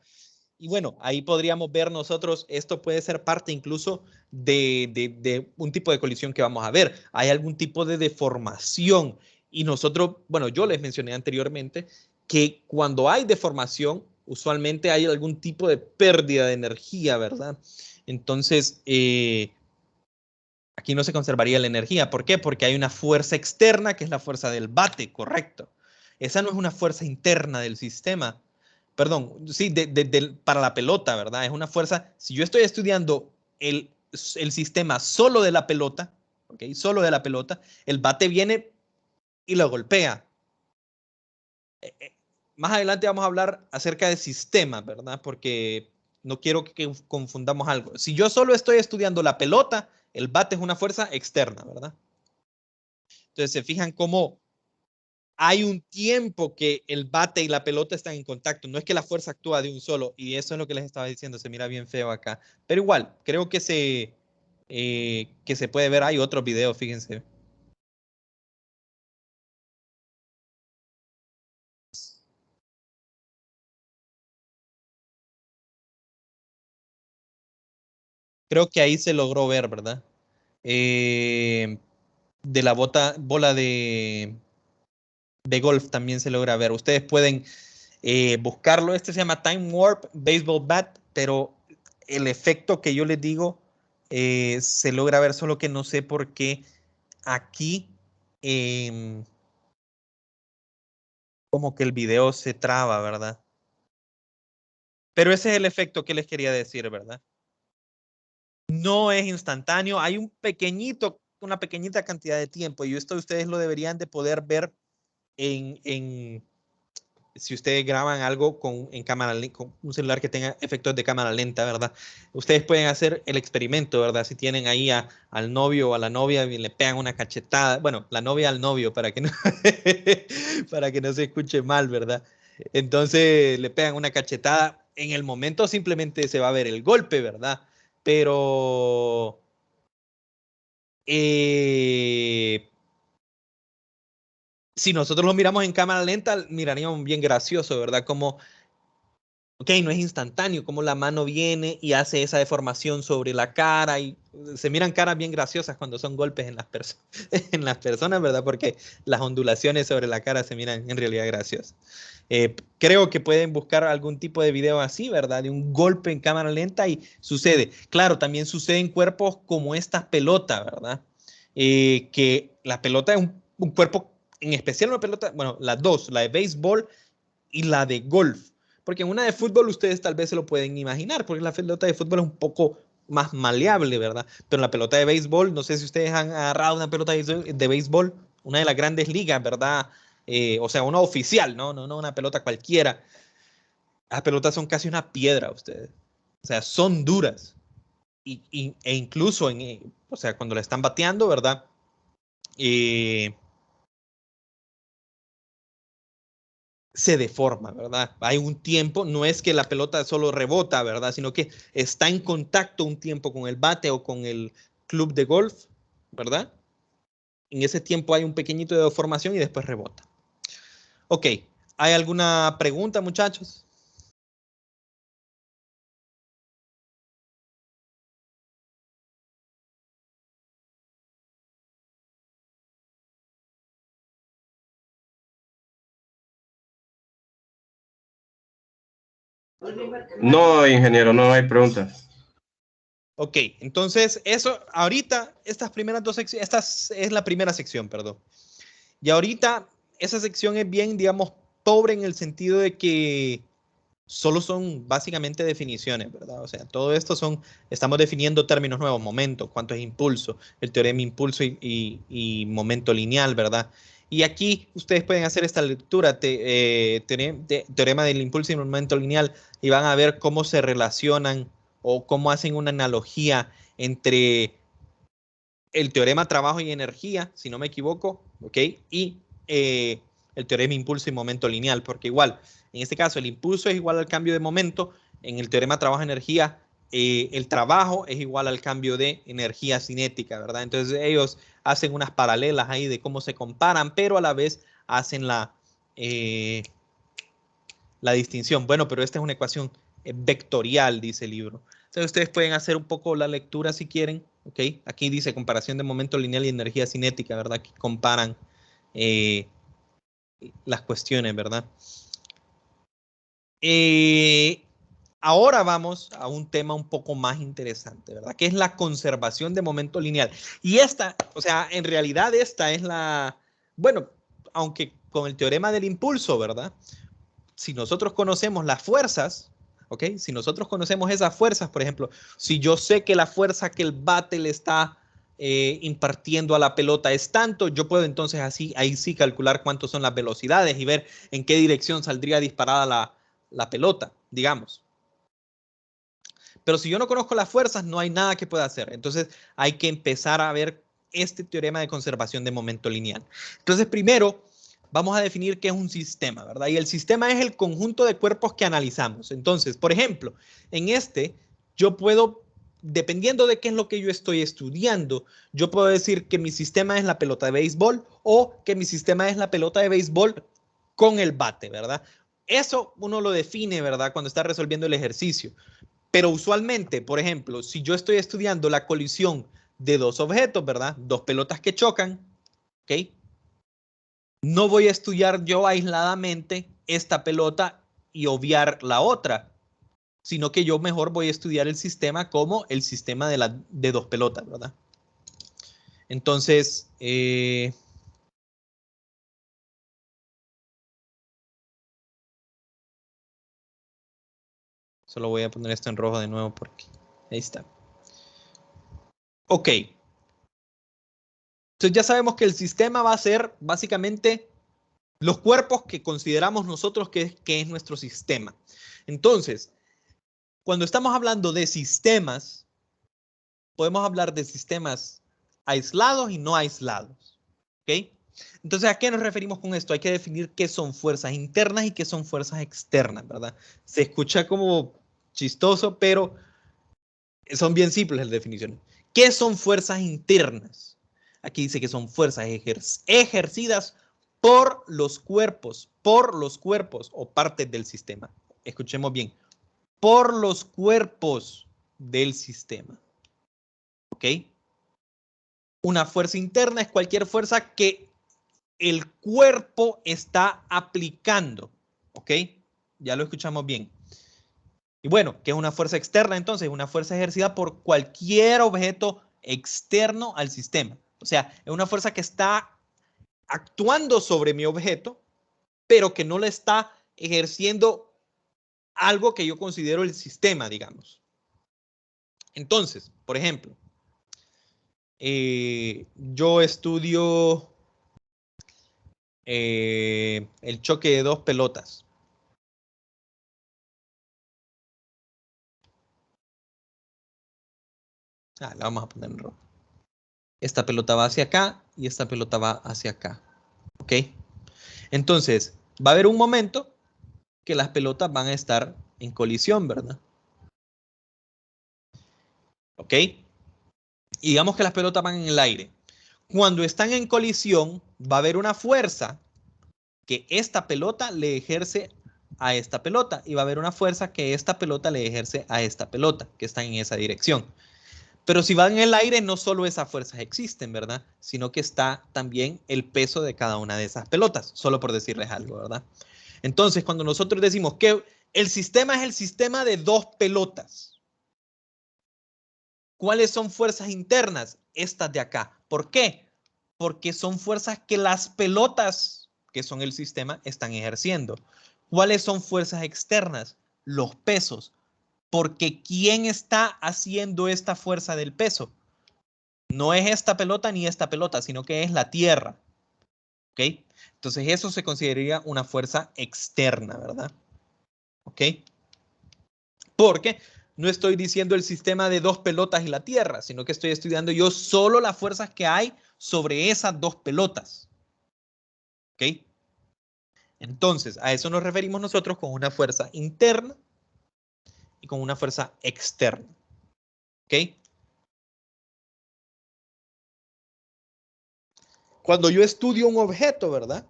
Y bueno, ahí podríamos ver nosotros, esto puede ser parte incluso de un tipo de colisión que vamos a ver. Hay algún tipo de deformación. Y nosotros, bueno, yo les mencioné anteriormente que cuando hay deformación, usualmente hay algún tipo de pérdida de energía, ¿verdad? Entonces, aquí aquí no se conservaría la energía. ¿Por qué? Porque hay una fuerza externa que es la fuerza del bate, correcto. Esa no es una fuerza interna del sistema. Perdón, sí, para la pelota, ¿verdad? Es una fuerza, si yo estoy estudiando el sistema solo de la pelota, ¿ok? Solo de la pelota, el bate viene y lo golpea. Más adelante vamos a hablar acerca de sistemas, ¿verdad? Porque no quiero que confundamos algo. Si yo solo estoy estudiando la pelota, el bate es una fuerza externa, ¿verdad? Entonces se fijan cómo hay un tiempo que el bate y la pelota están en contacto. No es que la fuerza actúa de un solo. Y eso es lo que les estaba diciendo. Se mira bien feo acá. Pero igual, creo que se puede ver. Hay otros videos, fíjense. Creo que ahí se logró ver, ¿verdad? De la bola de golf también se logra ver. Ustedes pueden buscarlo. Este se llama Time Warp Baseball Bat, pero el efecto que yo les digo se logra ver, solo que no sé por qué aquí como que el video se traba, ¿verdad? Pero ese es el efecto que les quería decir, ¿verdad? No es instantáneo, hay una pequeñita cantidad de tiempo y esto ustedes lo deberían de poder ver en si ustedes graban algo en cámara con un celular que tenga efectos de cámara lenta, ¿verdad? Ustedes pueden hacer el experimento, ¿verdad? Si tienen ahí al novio o a la novia y le pegan una cachetada, bueno, la novia al novio para que no, para que no se escuche mal, ¿verdad? Entonces le pegan una cachetada, en el momento simplemente se va a ver el golpe, ¿verdad? Pero si nosotros lo miramos en cámara lenta, miraríamos bien gracioso, ¿verdad? Como ok, no es instantáneo, como la mano viene y hace esa deformación sobre la cara y se miran caras bien graciosas cuando son golpes en en las personas, ¿verdad? Porque las ondulaciones sobre la cara se miran en realidad graciosas. Creo que pueden buscar algún tipo de video así, ¿verdad? De un golpe en cámara lenta y sucede. Claro, también sucede en cuerpos como esta pelota, ¿verdad? Que la pelota es un cuerpo, en especial una pelota, bueno, las dos, la de béisbol y la de golf. Porque en una de fútbol ustedes tal vez se lo pueden imaginar, porque la pelota de fútbol es un poco más maleable, ¿verdad? Pero la pelota de béisbol, no sé si ustedes han agarrado una pelota de béisbol, una de las grandes ligas, ¿verdad? O sea, una oficial, no una pelota cualquiera. Las pelotas son casi una piedra, ustedes. O sea, son duras. E incluso, o sea, cuando la están bateando, ¿verdad? Eh, se deforma, ¿verdad? Hay un tiempo, no es que la pelota solo rebota, ¿verdad? Sino que está en contacto un tiempo con el bate o con el club de golf, ¿verdad? En ese tiempo hay un pequeñito de deformación y después rebota. Ok, ¿hay alguna pregunta, muchachos? No, ingeniero, no hay preguntas. Ok, entonces eso, ahorita, estas primeras dos secciones, esta es la primera sección, perdón. Y ahorita esa sección es bien, digamos, pobre en el sentido de que solo son básicamente definiciones, ¿verdad? O sea, todo esto estamos definiendo términos nuevos, momento, cuánto es impulso, el teorema impulso y momento lineal, ¿verdad? Y aquí ustedes pueden hacer esta lectura, teorema del impulso y momento lineal, y van a ver cómo se relacionan o cómo hacen una analogía entre el teorema trabajo y energía, si no me equivoco, ¿ok? Y el teorema impulso y momento lineal, porque igual, en este caso, el impulso es igual al cambio de momento, en el teorema trabajo-energía, el trabajo es igual al cambio de energía cinética, ¿verdad? Entonces ellos hacen unas paralelas ahí de cómo se comparan, pero a la vez hacen la distinción. Bueno, pero esta es una ecuación vectorial, dice el libro. Entonces ustedes pueden hacer un poco la lectura si quieren, ¿ok? Aquí dice comparación de momento lineal y energía cinética, ¿verdad? Que comparan las cuestiones, ¿verdad? ahora vamos a un tema un poco más interesante, ¿verdad? Que es la conservación de momento lineal. Y esta, o sea, en realidad esta es la, bueno, aunque con el teorema del impulso, ¿verdad? Si nosotros conocemos las fuerzas, ¿ok? Si nosotros conocemos esas fuerzas, por ejemplo, si yo sé que la fuerza que el bate le está impartiendo a la pelota es tanto, yo puedo entonces así, ahí sí calcular cuántas son las velocidades y ver en qué dirección saldría disparada la pelota, digamos. Pero si yo no conozco las fuerzas, no hay nada que pueda hacer. Entonces hay que empezar a ver este teorema de conservación de momento lineal. Entonces primero vamos a definir qué es un sistema, ¿verdad? Y el sistema es el conjunto de cuerpos que analizamos. Entonces, por ejemplo, en este yo puedo, dependiendo de qué es lo que yo estoy estudiando, yo puedo decir que mi sistema es la pelota de béisbol o que mi sistema es la pelota de béisbol con el bate, ¿verdad? Eso uno lo define, ¿verdad? Cuando está resolviendo el ejercicio. Pero usualmente, por ejemplo, si yo estoy estudiando la colisión de dos objetos, ¿verdad? Dos pelotas que chocan, ¿ok? No voy a estudiar yo aisladamente esta pelota y obviar la otra, sino que yo mejor voy a estudiar el sistema como el sistema de dos pelotas, ¿verdad? Entonces, solo voy a poner esto en rojo de nuevo porque ahí está. Ok. Entonces ya sabemos que el sistema va a ser básicamente los cuerpos que consideramos nosotros que es nuestro sistema. Entonces, cuando estamos hablando de sistemas, podemos hablar de sistemas aislados y no aislados. ¿Ok? Entonces, ¿a qué nos referimos con esto? Hay que definir qué son fuerzas internas y qué son fuerzas externas, ¿verdad? Se escucha como chistoso, pero son bien simples las definiciones. ¿Qué son fuerzas internas? Aquí dice que son fuerzas ejercidas por los cuerpos o partes del sistema. Escuchemos bien, por los cuerpos del sistema. ¿Ok? Una fuerza interna es cualquier fuerza que el cuerpo está aplicando. ¿Ok? Ya lo escuchamos bien. Y bueno, ¿qué es una fuerza externa entonces? Una fuerza ejercida por cualquier objeto externo al sistema. O sea, es una fuerza que está actuando sobre mi objeto, pero que no le está ejerciendo algo que yo considero el sistema, digamos. Entonces, por ejemplo, yo estudio el choque de dos pelotas. La vamos a poner en rojo. Esta pelota va hacia acá y esta pelota va hacia acá. ¿Ok? Entonces, va a haber un momento que las pelotas van a estar en colisión, ¿verdad? ¿Ok? Y digamos que las pelotas van en el aire. Cuando están en colisión, va a haber una fuerza que esta pelota le ejerce a esta pelota y va a haber una fuerza que esta pelota le ejerce a esta pelota que está en esa dirección. Pero si van en el aire, no solo esas fuerzas existen, ¿verdad? Sino que está también el peso de cada una de esas pelotas, solo por decirles algo, ¿verdad? Entonces, cuando nosotros decimos que el sistema es el sistema de dos pelotas, ¿cuáles son fuerzas internas? Estas de acá. ¿Por qué? Porque son fuerzas que las pelotas, que son el sistema, están ejerciendo. ¿Cuáles son fuerzas externas? Los pesos. Porque ¿quién está haciendo esta fuerza del peso? No es esta pelota ni esta pelota, sino que es la tierra. ¿Ok? Entonces eso se consideraría una fuerza externa, ¿verdad? ¿Ok? Porque no estoy diciendo el sistema de dos pelotas y la tierra, sino que estoy estudiando yo solo las fuerzas que hay sobre esas dos pelotas. ¿Ok? Entonces, a eso nos referimos nosotros con una fuerza interna y con una fuerza externa. ¿Ok? Cuando yo estudio un objeto, ¿verdad?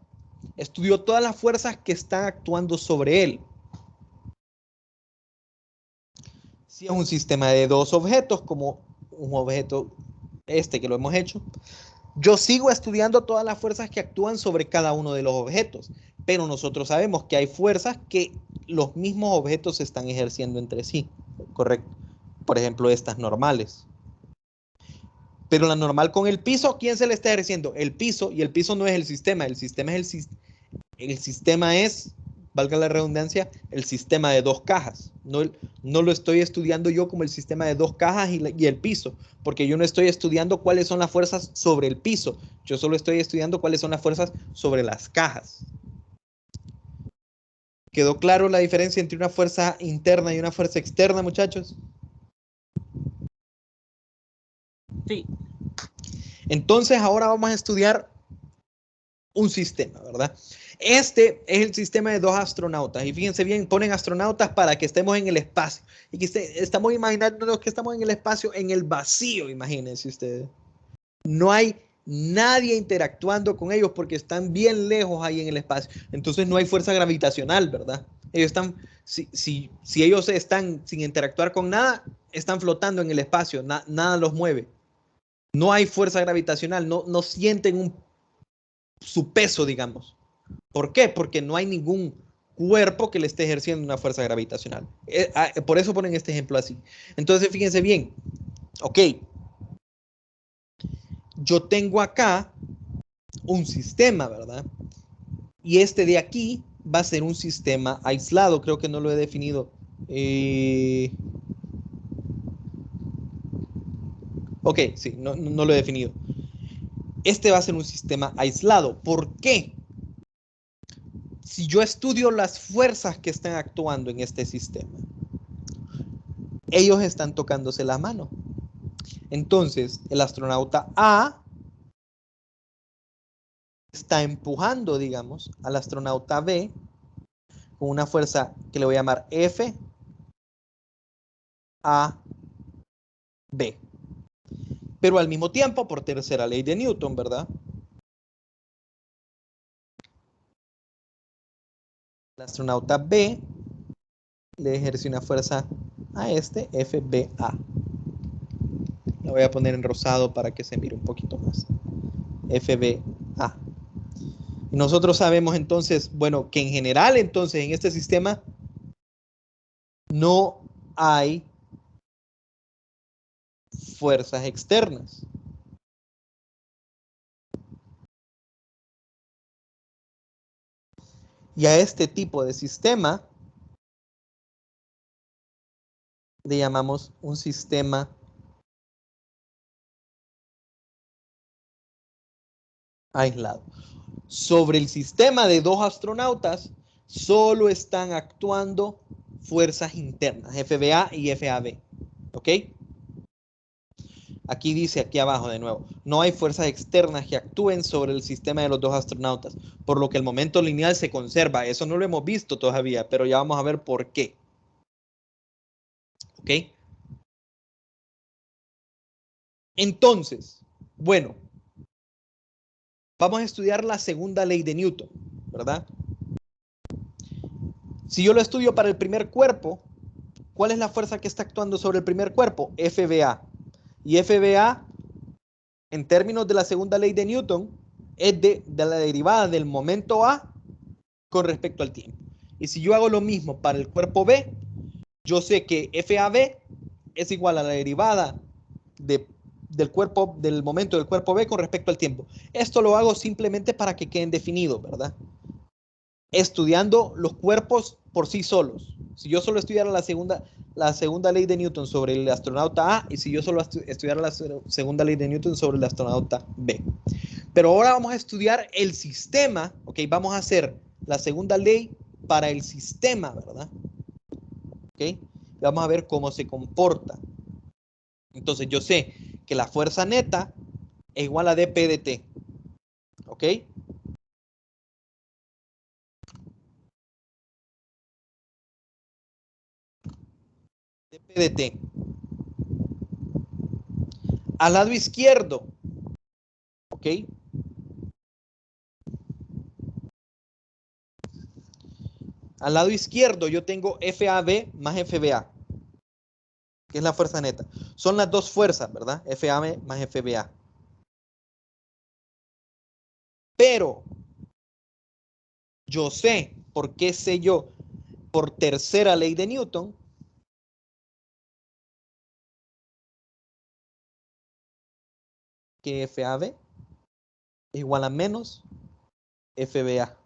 Estudio todas las fuerzas que están actuando sobre él. Si es un sistema de dos objetos, como un objeto este que lo hemos hecho, yo sigo estudiando todas las fuerzas que actúan sobre cada uno de los objetos, pero nosotros sabemos que hay fuerzas que los mismos objetos se están ejerciendo entre sí, ¿correcto? Por ejemplo, estas normales. Pero la normal con el piso, ¿quién se le está ejerciendo? El piso, y el piso no es el sistema es el sistema es, valga la redundancia, el sistema de dos cajas. No lo estoy estudiando yo como el sistema de dos cajas y el piso, porque yo no estoy estudiando cuáles son las fuerzas sobre el piso, yo solo estoy estudiando cuáles son las fuerzas sobre las cajas. ¿Quedó claro la diferencia entre una fuerza interna y una fuerza externa, muchachos? Sí. Entonces ahora vamos a estudiar un sistema, ¿verdad? Este es el sistema de dos astronautas. Y fíjense bien, ponen astronautas para que estemos en el espacio. Y que estamos imaginándonos que estamos en el espacio, en el vacío, imagínense ustedes. No hay nadie interactuando con ellos porque están bien lejos ahí en el espacio. Entonces no hay fuerza gravitacional, ¿verdad? Ellos están, si ellos están sin interactuar con nada, están flotando en el espacio, nada los mueve. No hay fuerza gravitacional, no sienten su peso, digamos. ¿Por qué? Porque no hay ningún cuerpo que le esté ejerciendo una fuerza gravitacional. Por eso ponen este ejemplo así. Entonces, fíjense bien. Ok. Yo tengo acá un sistema, ¿verdad? Y este de aquí va a ser un sistema aislado. Creo que no lo he definido. Ok, sí, no lo he definido. Este va a ser un sistema aislado. ¿Por qué? Si yo estudio las fuerzas que están actuando en este sistema, ellos están tocándose la mano. Entonces, el astronauta A está empujando, digamos, al astronauta B con una fuerza que le voy a llamar F A B. Pero al mismo tiempo, por tercera ley de Newton, ¿verdad? El astronauta B le ejerce una fuerza a este FBA. La voy a poner en rosado para que se mire un poquito más. FBA. Y nosotros sabemos entonces, bueno, que en general entonces en este sistema no hay fuerzas externas. Y a este tipo de sistema le llamamos un sistema aislado. Sobre el sistema de dos astronautas solo están actuando fuerzas internas, FBA y FAB. ¿Ok? Aquí dice, aquí abajo de nuevo, no hay fuerzas externas que actúen sobre el sistema de los dos astronautas, por lo que el momento lineal se conserva. Eso no lo hemos visto todavía, pero ya vamos a ver por qué. ¿Ok? Entonces, bueno, vamos a estudiar la segunda ley de Newton, ¿verdad? Si yo lo estudio para el primer cuerpo, ¿cuál es la fuerza que está actuando sobre el primer cuerpo? FBA. Y FBA, en términos de la segunda ley de Newton, es de la derivada del momento A con respecto al tiempo. Y si yo hago lo mismo para el cuerpo B, yo sé que FAB es igual a la derivada del momento del cuerpo B con respecto al tiempo. Esto lo hago simplemente para que queden definidos, ¿verdad? Estudiando los cuerpos por sí solos. Si yo solo estudiara la segunda ley de Newton sobre el astronauta A y si yo solo estudiara la segunda ley de Newton sobre el astronauta B. Pero ahora vamos a estudiar el sistema, ¿ok? Vamos a hacer la segunda ley para el sistema, ¿verdad? ¿Ok? Vamos a ver cómo se comporta. Entonces yo sé que la fuerza neta es igual a dP de T. ¿Ok? dP de T. Al lado izquierdo, ¿ok? Al lado izquierdo yo tengo FAB más FBA, que es la fuerza neta. Son las dos fuerzas, ¿verdad? FAB más FBA. Pero yo sé, ¿por qué sé yo? por tercera ley de Newton, que FAB es igual a menos FBA.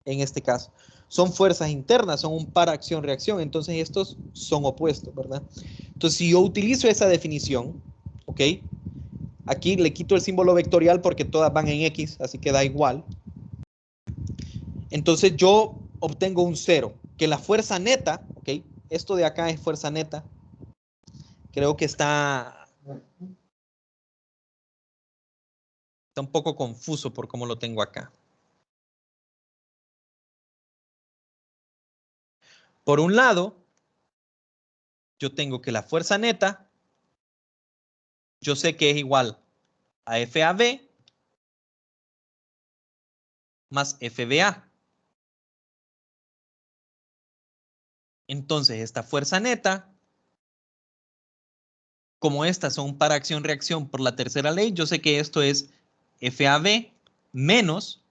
En este caso, son fuerzas internas, son un par acción-reacción, entonces estos son opuestos, ¿verdad? Entonces, si yo utilizo esa definición, ¿ok? Aquí le quito el símbolo vectorial porque todas van en X, así que da igual. Entonces yo obtengo un 0, que la fuerza neta, ¿ok? Esto de acá es fuerza neta. Creo que está un poco confuso por cómo lo tengo acá. Por un lado, yo tengo que la fuerza neta, yo sé que es igual a FAB más FBA. Entonces, esta fuerza neta, como estas son para acción-reacción por la tercera ley, yo sé que esto es FAB menos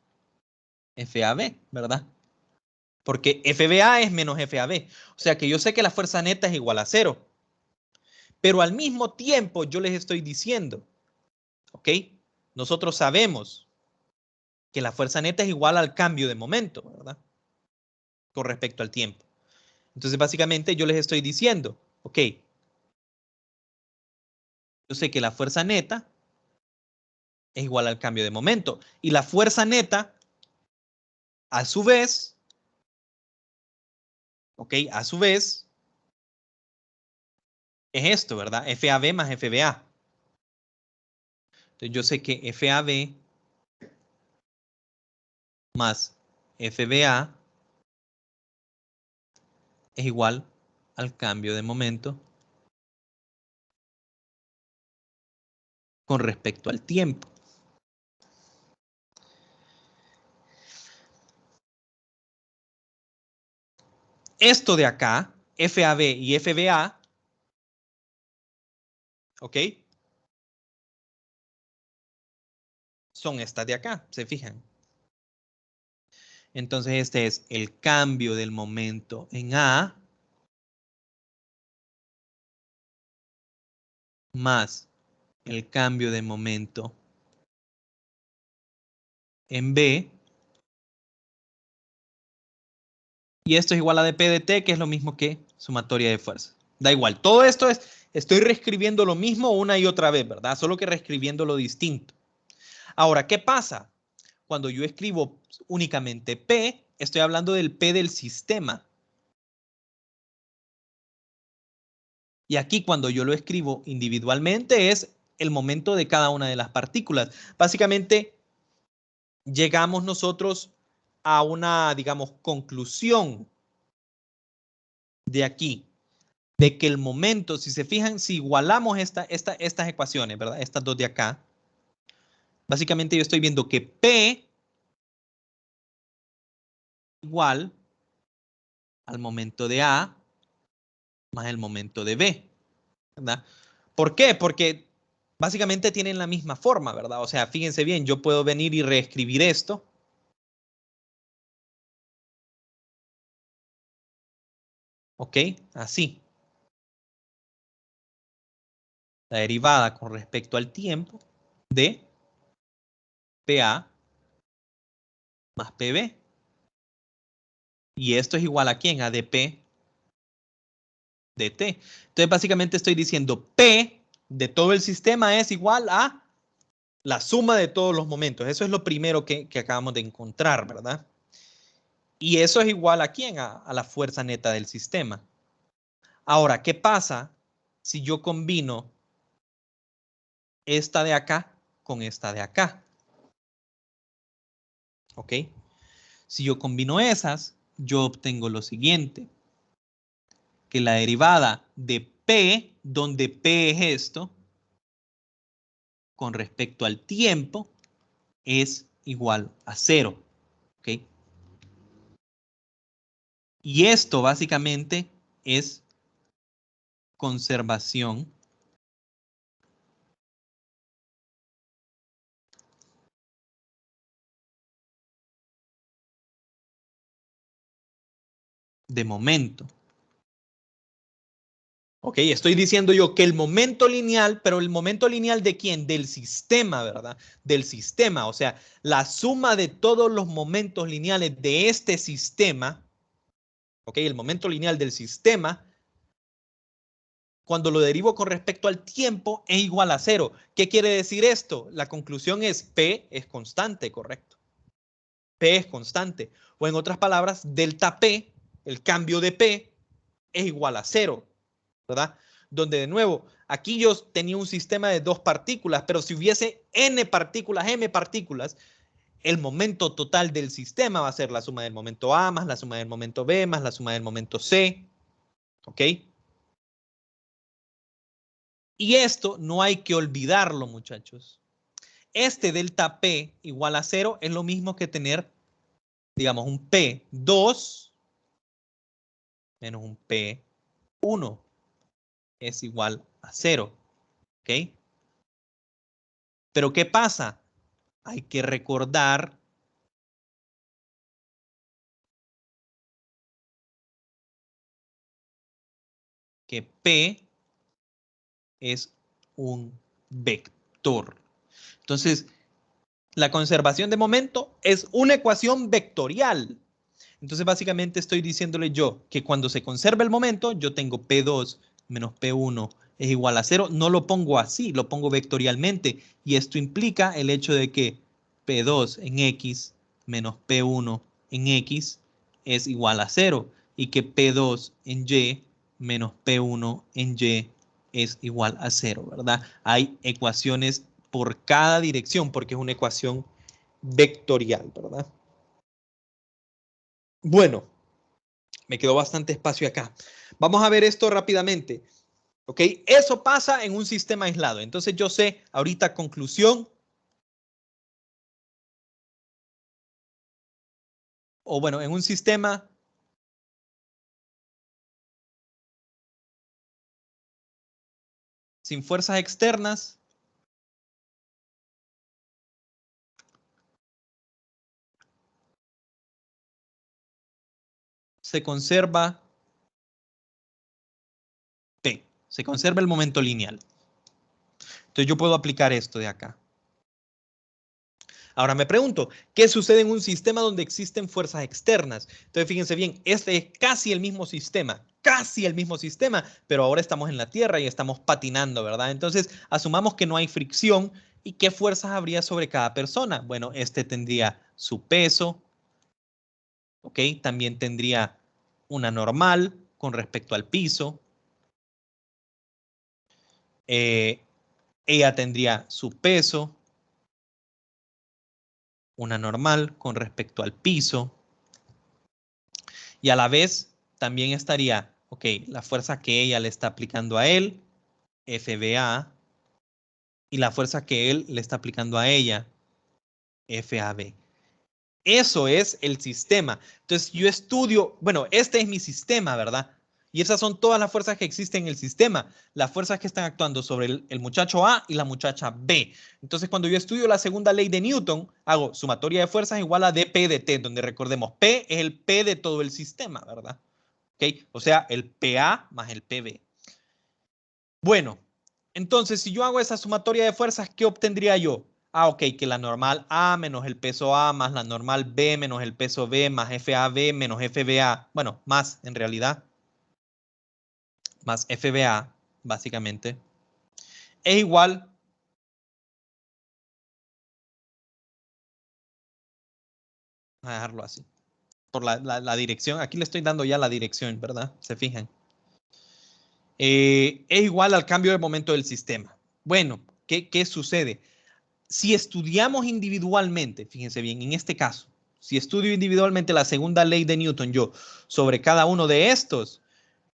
FAB, ¿verdad? Porque FBA es menos FAB. O sea que yo sé que la fuerza neta es igual a 0. Pero al mismo tiempo yo les estoy diciendo, ¿ok? Nosotros sabemos que la fuerza neta es igual al cambio de momento, ¿verdad? Con respecto al tiempo. Entonces, básicamente yo les estoy diciendo, ok, yo sé que la fuerza neta es igual al cambio de momento. Y la fuerza neta, a su vez, ok, a su vez, es esto, ¿verdad? FAB más FBA. Entonces, yo sé que FAB más FBA es igual al cambio de momento con respecto al tiempo. Esto de acá, FAB y FBA, ¿ok? Son estas de acá, ¿se fijan? Entonces este es el cambio del momento en A más el cambio de momento en B. Y esto es igual a dP de T, que es lo mismo que sumatoria de fuerzas. Da igual, todo esto es, estoy reescribiendo lo mismo una y otra vez, ¿verdad? Solo que reescribiendo lo distinto. Ahora, ¿qué pasa? Cuando yo escribo únicamente P, estoy hablando del P del sistema. Y aquí cuando yo lo escribo individualmente es el momento de cada una de las partículas. Básicamente llegamos nosotros a una, digamos, conclusión de aquí, de que el momento, si se fijan, si igualamos estas ecuaciones, ¿verdad? Estas dos de acá, básicamente yo estoy viendo que P igual al momento de A más el momento de B, ¿verdad? ¿Por qué? Porque básicamente tienen la misma forma, ¿verdad? O sea, fíjense bien, yo puedo venir y reescribir esto. ¿Ok? Así. La derivada con respecto al tiempo de PA más PB. Y esto es igual a ¿quién? A dP de T. Entonces, básicamente estoy diciendo P de todo el sistema es igual a la suma de todos los momentos. Eso es lo primero que acabamos de encontrar, ¿verdad? Y eso es igual a ¿quién? A la fuerza neta del sistema. Ahora, ¿qué pasa si yo combino esta de acá con esta de acá? ¿Ok? Si yo combino esas, yo obtengo lo siguiente. Que la derivada de P, donde P es esto, con respecto al tiempo, es igual a 0. ¿Ok? Y esto básicamente es conservación de momento. Ok, estoy diciendo yo que el momento lineal, pero el momento lineal ¿de quién? Del sistema, ¿verdad? Del sistema, o sea, la suma de todos los momentos lineales de este sistema, ok, el momento lineal del sistema, cuando lo derivo con respecto al tiempo, es igual a 0. ¿Qué quiere decir esto? La conclusión es P es constante, ¿correcto? P es constante. O en otras palabras, delta P, el cambio de P, es igual a 0, ¿verdad? Donde de nuevo, aquí yo tenía un sistema de 2 partículas, pero si hubiese n partículas, m partículas, el momento total del sistema va a ser la suma del momento A más la suma del momento B más la suma del momento C. ¿Ok? Y esto no hay que olvidarlo, muchachos. Este delta P igual a 0 es lo mismo que tener, digamos, un P2 menos un P1 es igual a 0. ¿Ok? Pero ¿qué pasa? Hay que recordar que P es un vector. Entonces, la conservación de momento es una ecuación vectorial. Entonces, básicamente estoy diciéndole yo que cuando se conserva el momento, yo tengo P2 menos P1 es igual a 0. No lo pongo así, lo pongo vectorialmente. Y esto implica el hecho de que P2 en X menos P1 en X es igual a 0. Y que P2 en Y menos P1 en Y es igual a 0, ¿verdad? Hay ecuaciones por cada dirección porque es una ecuación vectorial, ¿verdad? Bueno, me quedó bastante espacio acá. Vamos a ver esto rápidamente. ¿Ok? Eso pasa en un sistema aislado. Entonces yo sé, ahorita conclusión, o bueno, en un sistema sin fuerzas externas, se conserva P, se conserva el momento lineal. Entonces yo puedo aplicar esto de acá. Ahora me pregunto, ¿qué sucede en un sistema donde existen fuerzas externas? Entonces fíjense bien, este es casi el mismo sistema, pero ahora estamos en la Tierra y estamos patinando, ¿verdad? Entonces asumamos que no hay fricción y ¿qué fuerzas habría sobre cada persona? Bueno, este tendría su peso, ¿ok? También tendría una normal con respecto al piso. Ella tendría su peso, una normal con respecto al piso. Y a la vez también estaría, ok, la fuerza que ella le está aplicando a él, FBA, y la fuerza que él le está aplicando a ella, FAB. Eso es el sistema. Entonces yo estudio, bueno, este es mi sistema, ¿verdad? Y esas son todas las fuerzas que existen en el sistema. Las fuerzas que están actuando sobre el muchacho A y la muchacha B. Entonces cuando yo estudio la segunda ley de Newton, hago sumatoria de fuerzas igual a dP de T, donde recordemos, P es el P de todo el sistema, ¿verdad? ¿Ok? O sea, el PA más el PB. Bueno, entonces si yo hago esa sumatoria de fuerzas, ¿qué obtendría yo? Ah, ok, que la normal A menos el peso A más la normal B menos el peso B más FAB menos FBA. Bueno, más en realidad. Más FBA, básicamente. Es igual. Vamos a dejarlo así. Por la dirección. Aquí le estoy dando ya la dirección, ¿verdad? Se fijan. Es igual al cambio de momento del sistema. Bueno, ¿qué sucede? Si estudiamos individualmente, fíjense bien, en este caso, si estudio individualmente la segunda ley de Newton yo sobre cada uno de estos,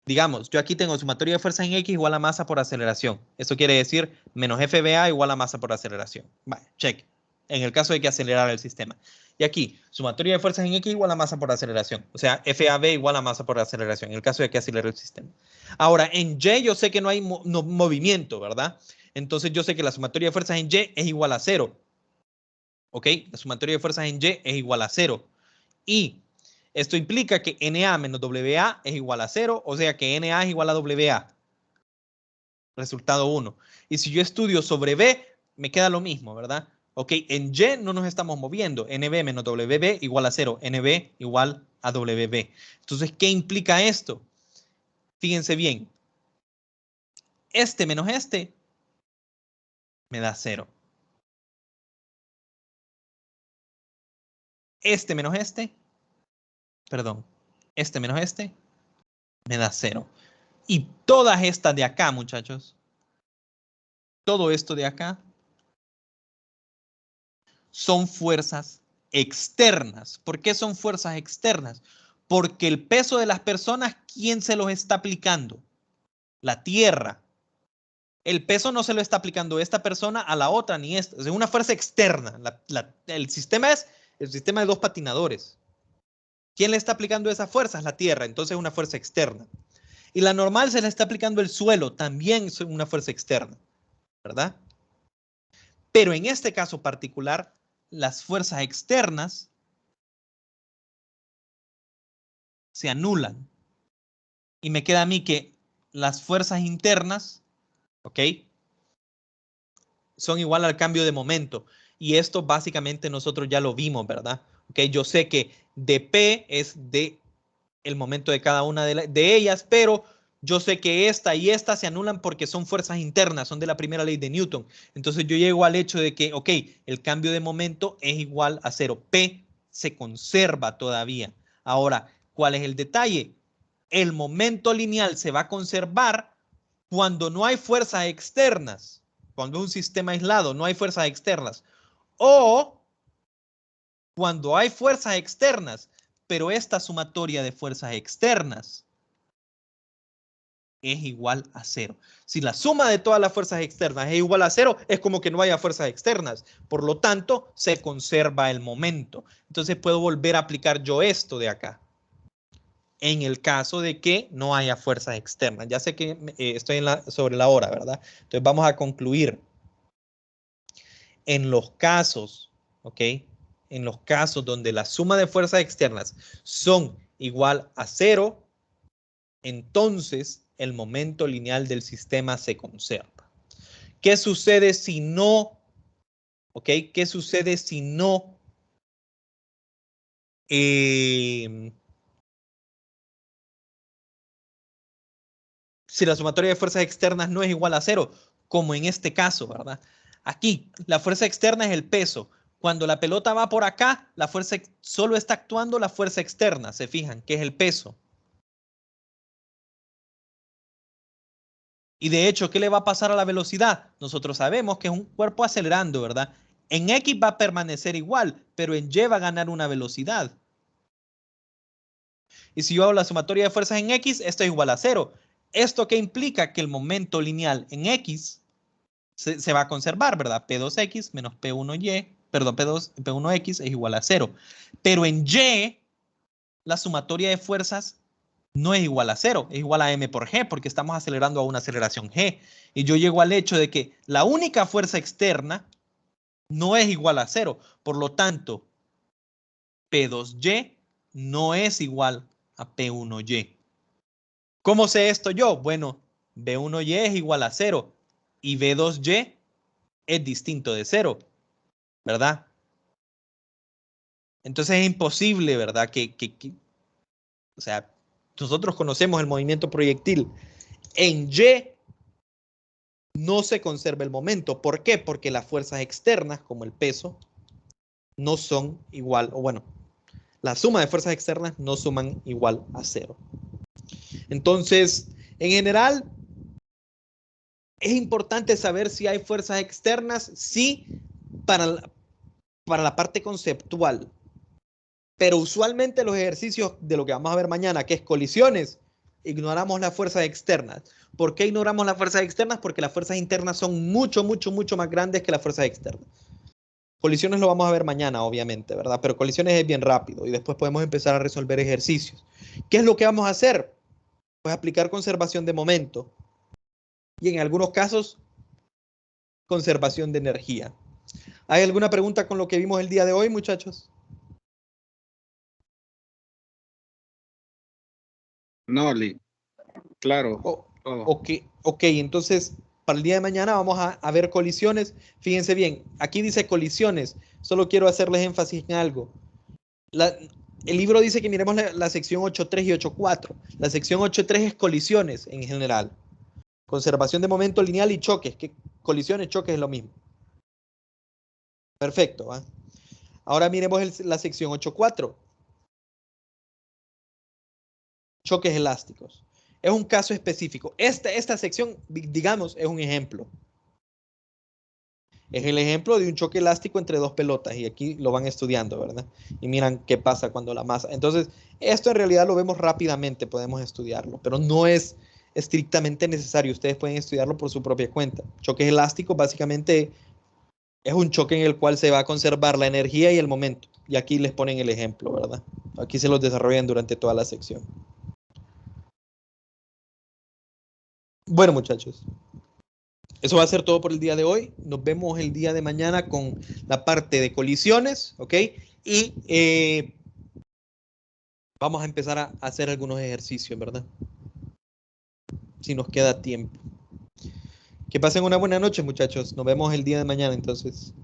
digamos, yo aquí tengo sumatoria de fuerzas en X igual a masa por aceleración. Eso quiere decir menos FBA igual a masa por aceleración. Vale, check. En el caso de que acelerara el sistema. Y aquí, sumatoria de fuerzas en X igual a masa por aceleración. O sea, FAB igual a masa por aceleración. En el caso de que acelere el sistema. Ahora, en Y yo sé que no hay movimiento, ¿verdad? Entonces yo sé que la sumatoria de fuerzas en Y es igual a 0. ¿Ok? La sumatoria de fuerzas en Y es igual a 0. Y Esto implica que NA menos WA es igual a 0, o sea que NA es igual a WA. Resultado 1. Y si yo estudio sobre B, me queda lo mismo, ¿verdad? Ok, en Y no nos estamos moviendo. NB menos WB igual a 0. NB igual a WB. Entonces, ¿qué implica esto? Fíjense bien. Este menos este me da 0. Este menos este, perdón, este menos este me da 0. Y todas estas de acá, muchachos, todo esto de acá son fuerzas externas. ¿Por qué son fuerzas externas? Porque el peso de las personas, ¿quién se los está aplicando? La Tierra. El peso no se lo está aplicando esta persona a la otra ni esta. Es una fuerza externa. El sistema es el sistema de dos patinadores. ¿Quién le está aplicando esas fuerzas? La Tierra. Entonces es una fuerza externa. Y la normal se le está aplicando el suelo. También es una fuerza externa. ¿Verdad? Pero en este caso particular, las fuerzas externas se anulan. Y me queda a mí que las fuerzas internas, ¿ok? Son igual al cambio de momento. Y esto básicamente nosotros ya lo vimos, ¿verdad? ¿Ok? Yo sé que dP es de el momento de cada una de ellas, pero yo sé que esta y esta se anulan porque son fuerzas internas, son de la primera ley de Newton. Entonces yo llego al hecho de que, ok, el cambio de momento es igual a 0. P se conserva todavía. Ahora, ¿cuál es el detalle? El momento lineal se va a conservar cuando no hay fuerzas externas. Cuando es un sistema aislado, no hay fuerzas externas. O cuando hay fuerzas externas, pero esta sumatoria de fuerzas externas es igual a 0. Si la suma de todas las fuerzas externas es igual a 0, es como que no haya fuerzas externas. Por lo tanto, se conserva el momento. Entonces puedo volver a aplicar yo esto de acá. En el caso de que no haya fuerzas externas. Ya sé que estoy sobre la hora, ¿verdad? Entonces vamos a concluir. En los casos, ¿ok? En los casos donde la suma de fuerzas externas son igual a 0, entonces el momento lineal del sistema se conserva. ¿Qué sucede si no? ¿Ok? ¿Qué sucede si no? Si la sumatoria de fuerzas externas no es igual a 0, como en este caso, ¿verdad? Aquí, la fuerza externa es el peso. Cuando la pelota va por acá, la fuerza solo está actuando la fuerza externa, se fijan, que es el peso. Y de hecho, ¿qué le va a pasar a la velocidad? Nosotros sabemos que es un cuerpo acelerando, ¿verdad? En X va a permanecer igual, pero en Y va a ganar una velocidad. Y si yo hago la sumatoria de fuerzas en X, esto es igual a 0. ¿Esto qué implica? Que el momento lineal en X se va a conservar, ¿verdad? P2X menos P1Y, perdón, P1X es igual a 0. Pero en Y, la sumatoria de fuerzas no es igual a 0, es igual a m por g, porque estamos acelerando a una aceleración g. Y yo llego al hecho de que la única fuerza externa no es igual a 0. Por lo tanto, P2y no es igual a P1y. ¿Cómo sé esto yo? Bueno, B1y es igual a 0 y B2y es distinto de 0, ¿verdad? Entonces es imposible, ¿verdad? O sea, nosotros conocemos el movimiento proyectil. En Y no se conserva el momento. ¿Por qué? Porque las fuerzas externas, como el peso, no son igual, o bueno, la suma de fuerzas externas no suman igual a 0. Entonces, en general, es importante saber si hay fuerzas externas, sí, para la parte conceptual. Pero usualmente los ejercicios de lo que vamos a ver mañana, que es colisiones, ignoramos las fuerzas externas. ¿Por qué ignoramos las fuerzas externas? Porque las fuerzas internas son mucho más grandes que las fuerzas externas. Colisiones lo vamos a ver mañana, obviamente, ¿verdad? Pero colisiones es bien rápido y después podemos empezar a resolver ejercicios. ¿Qué es lo que vamos a hacer? Pues aplicar conservación de momento y en algunos casos conservación de energía. ¿Hay alguna pregunta con lo que vimos el día de hoy, muchachos? No, claro. todo. Ok, entonces para el día de mañana vamos a ver colisiones. Fíjense bien, aquí dice colisiones. Solo quiero hacerles énfasis en algo. El libro dice que miremos la sección 8.3 y 8.4. La sección 8.3 es colisiones en general. Conservación de momento lineal y choques. Que colisiones, choques es lo mismo. Perfecto. ¿Va? Ahora miremos la sección 8.4. Choques elásticos. Es un caso específico. Esta sección, digamos, es un ejemplo. Es el ejemplo de un choque elástico entre dos pelotas y aquí lo van estudiando, ¿verdad? Y miran qué pasa cuando la masa... Entonces, esto en realidad lo vemos rápidamente, podemos estudiarlo, pero no es estrictamente necesario. Ustedes pueden estudiarlo por su propia cuenta. Choques elásticos básicamente es un choque en el cual se va a conservar la energía y el momento. Y aquí les ponen el ejemplo, ¿verdad? Aquí se los desarrollan durante toda la sección. Bueno, muchachos. Eso va a ser todo por el día de hoy. Nos vemos el día de mañana con la parte de colisiones, ¿ok? Y vamos a empezar a hacer algunos ejercicios, ¿verdad? Si nos queda tiempo. Que pasen una buena noche, muchachos. Nos vemos el día de mañana, entonces.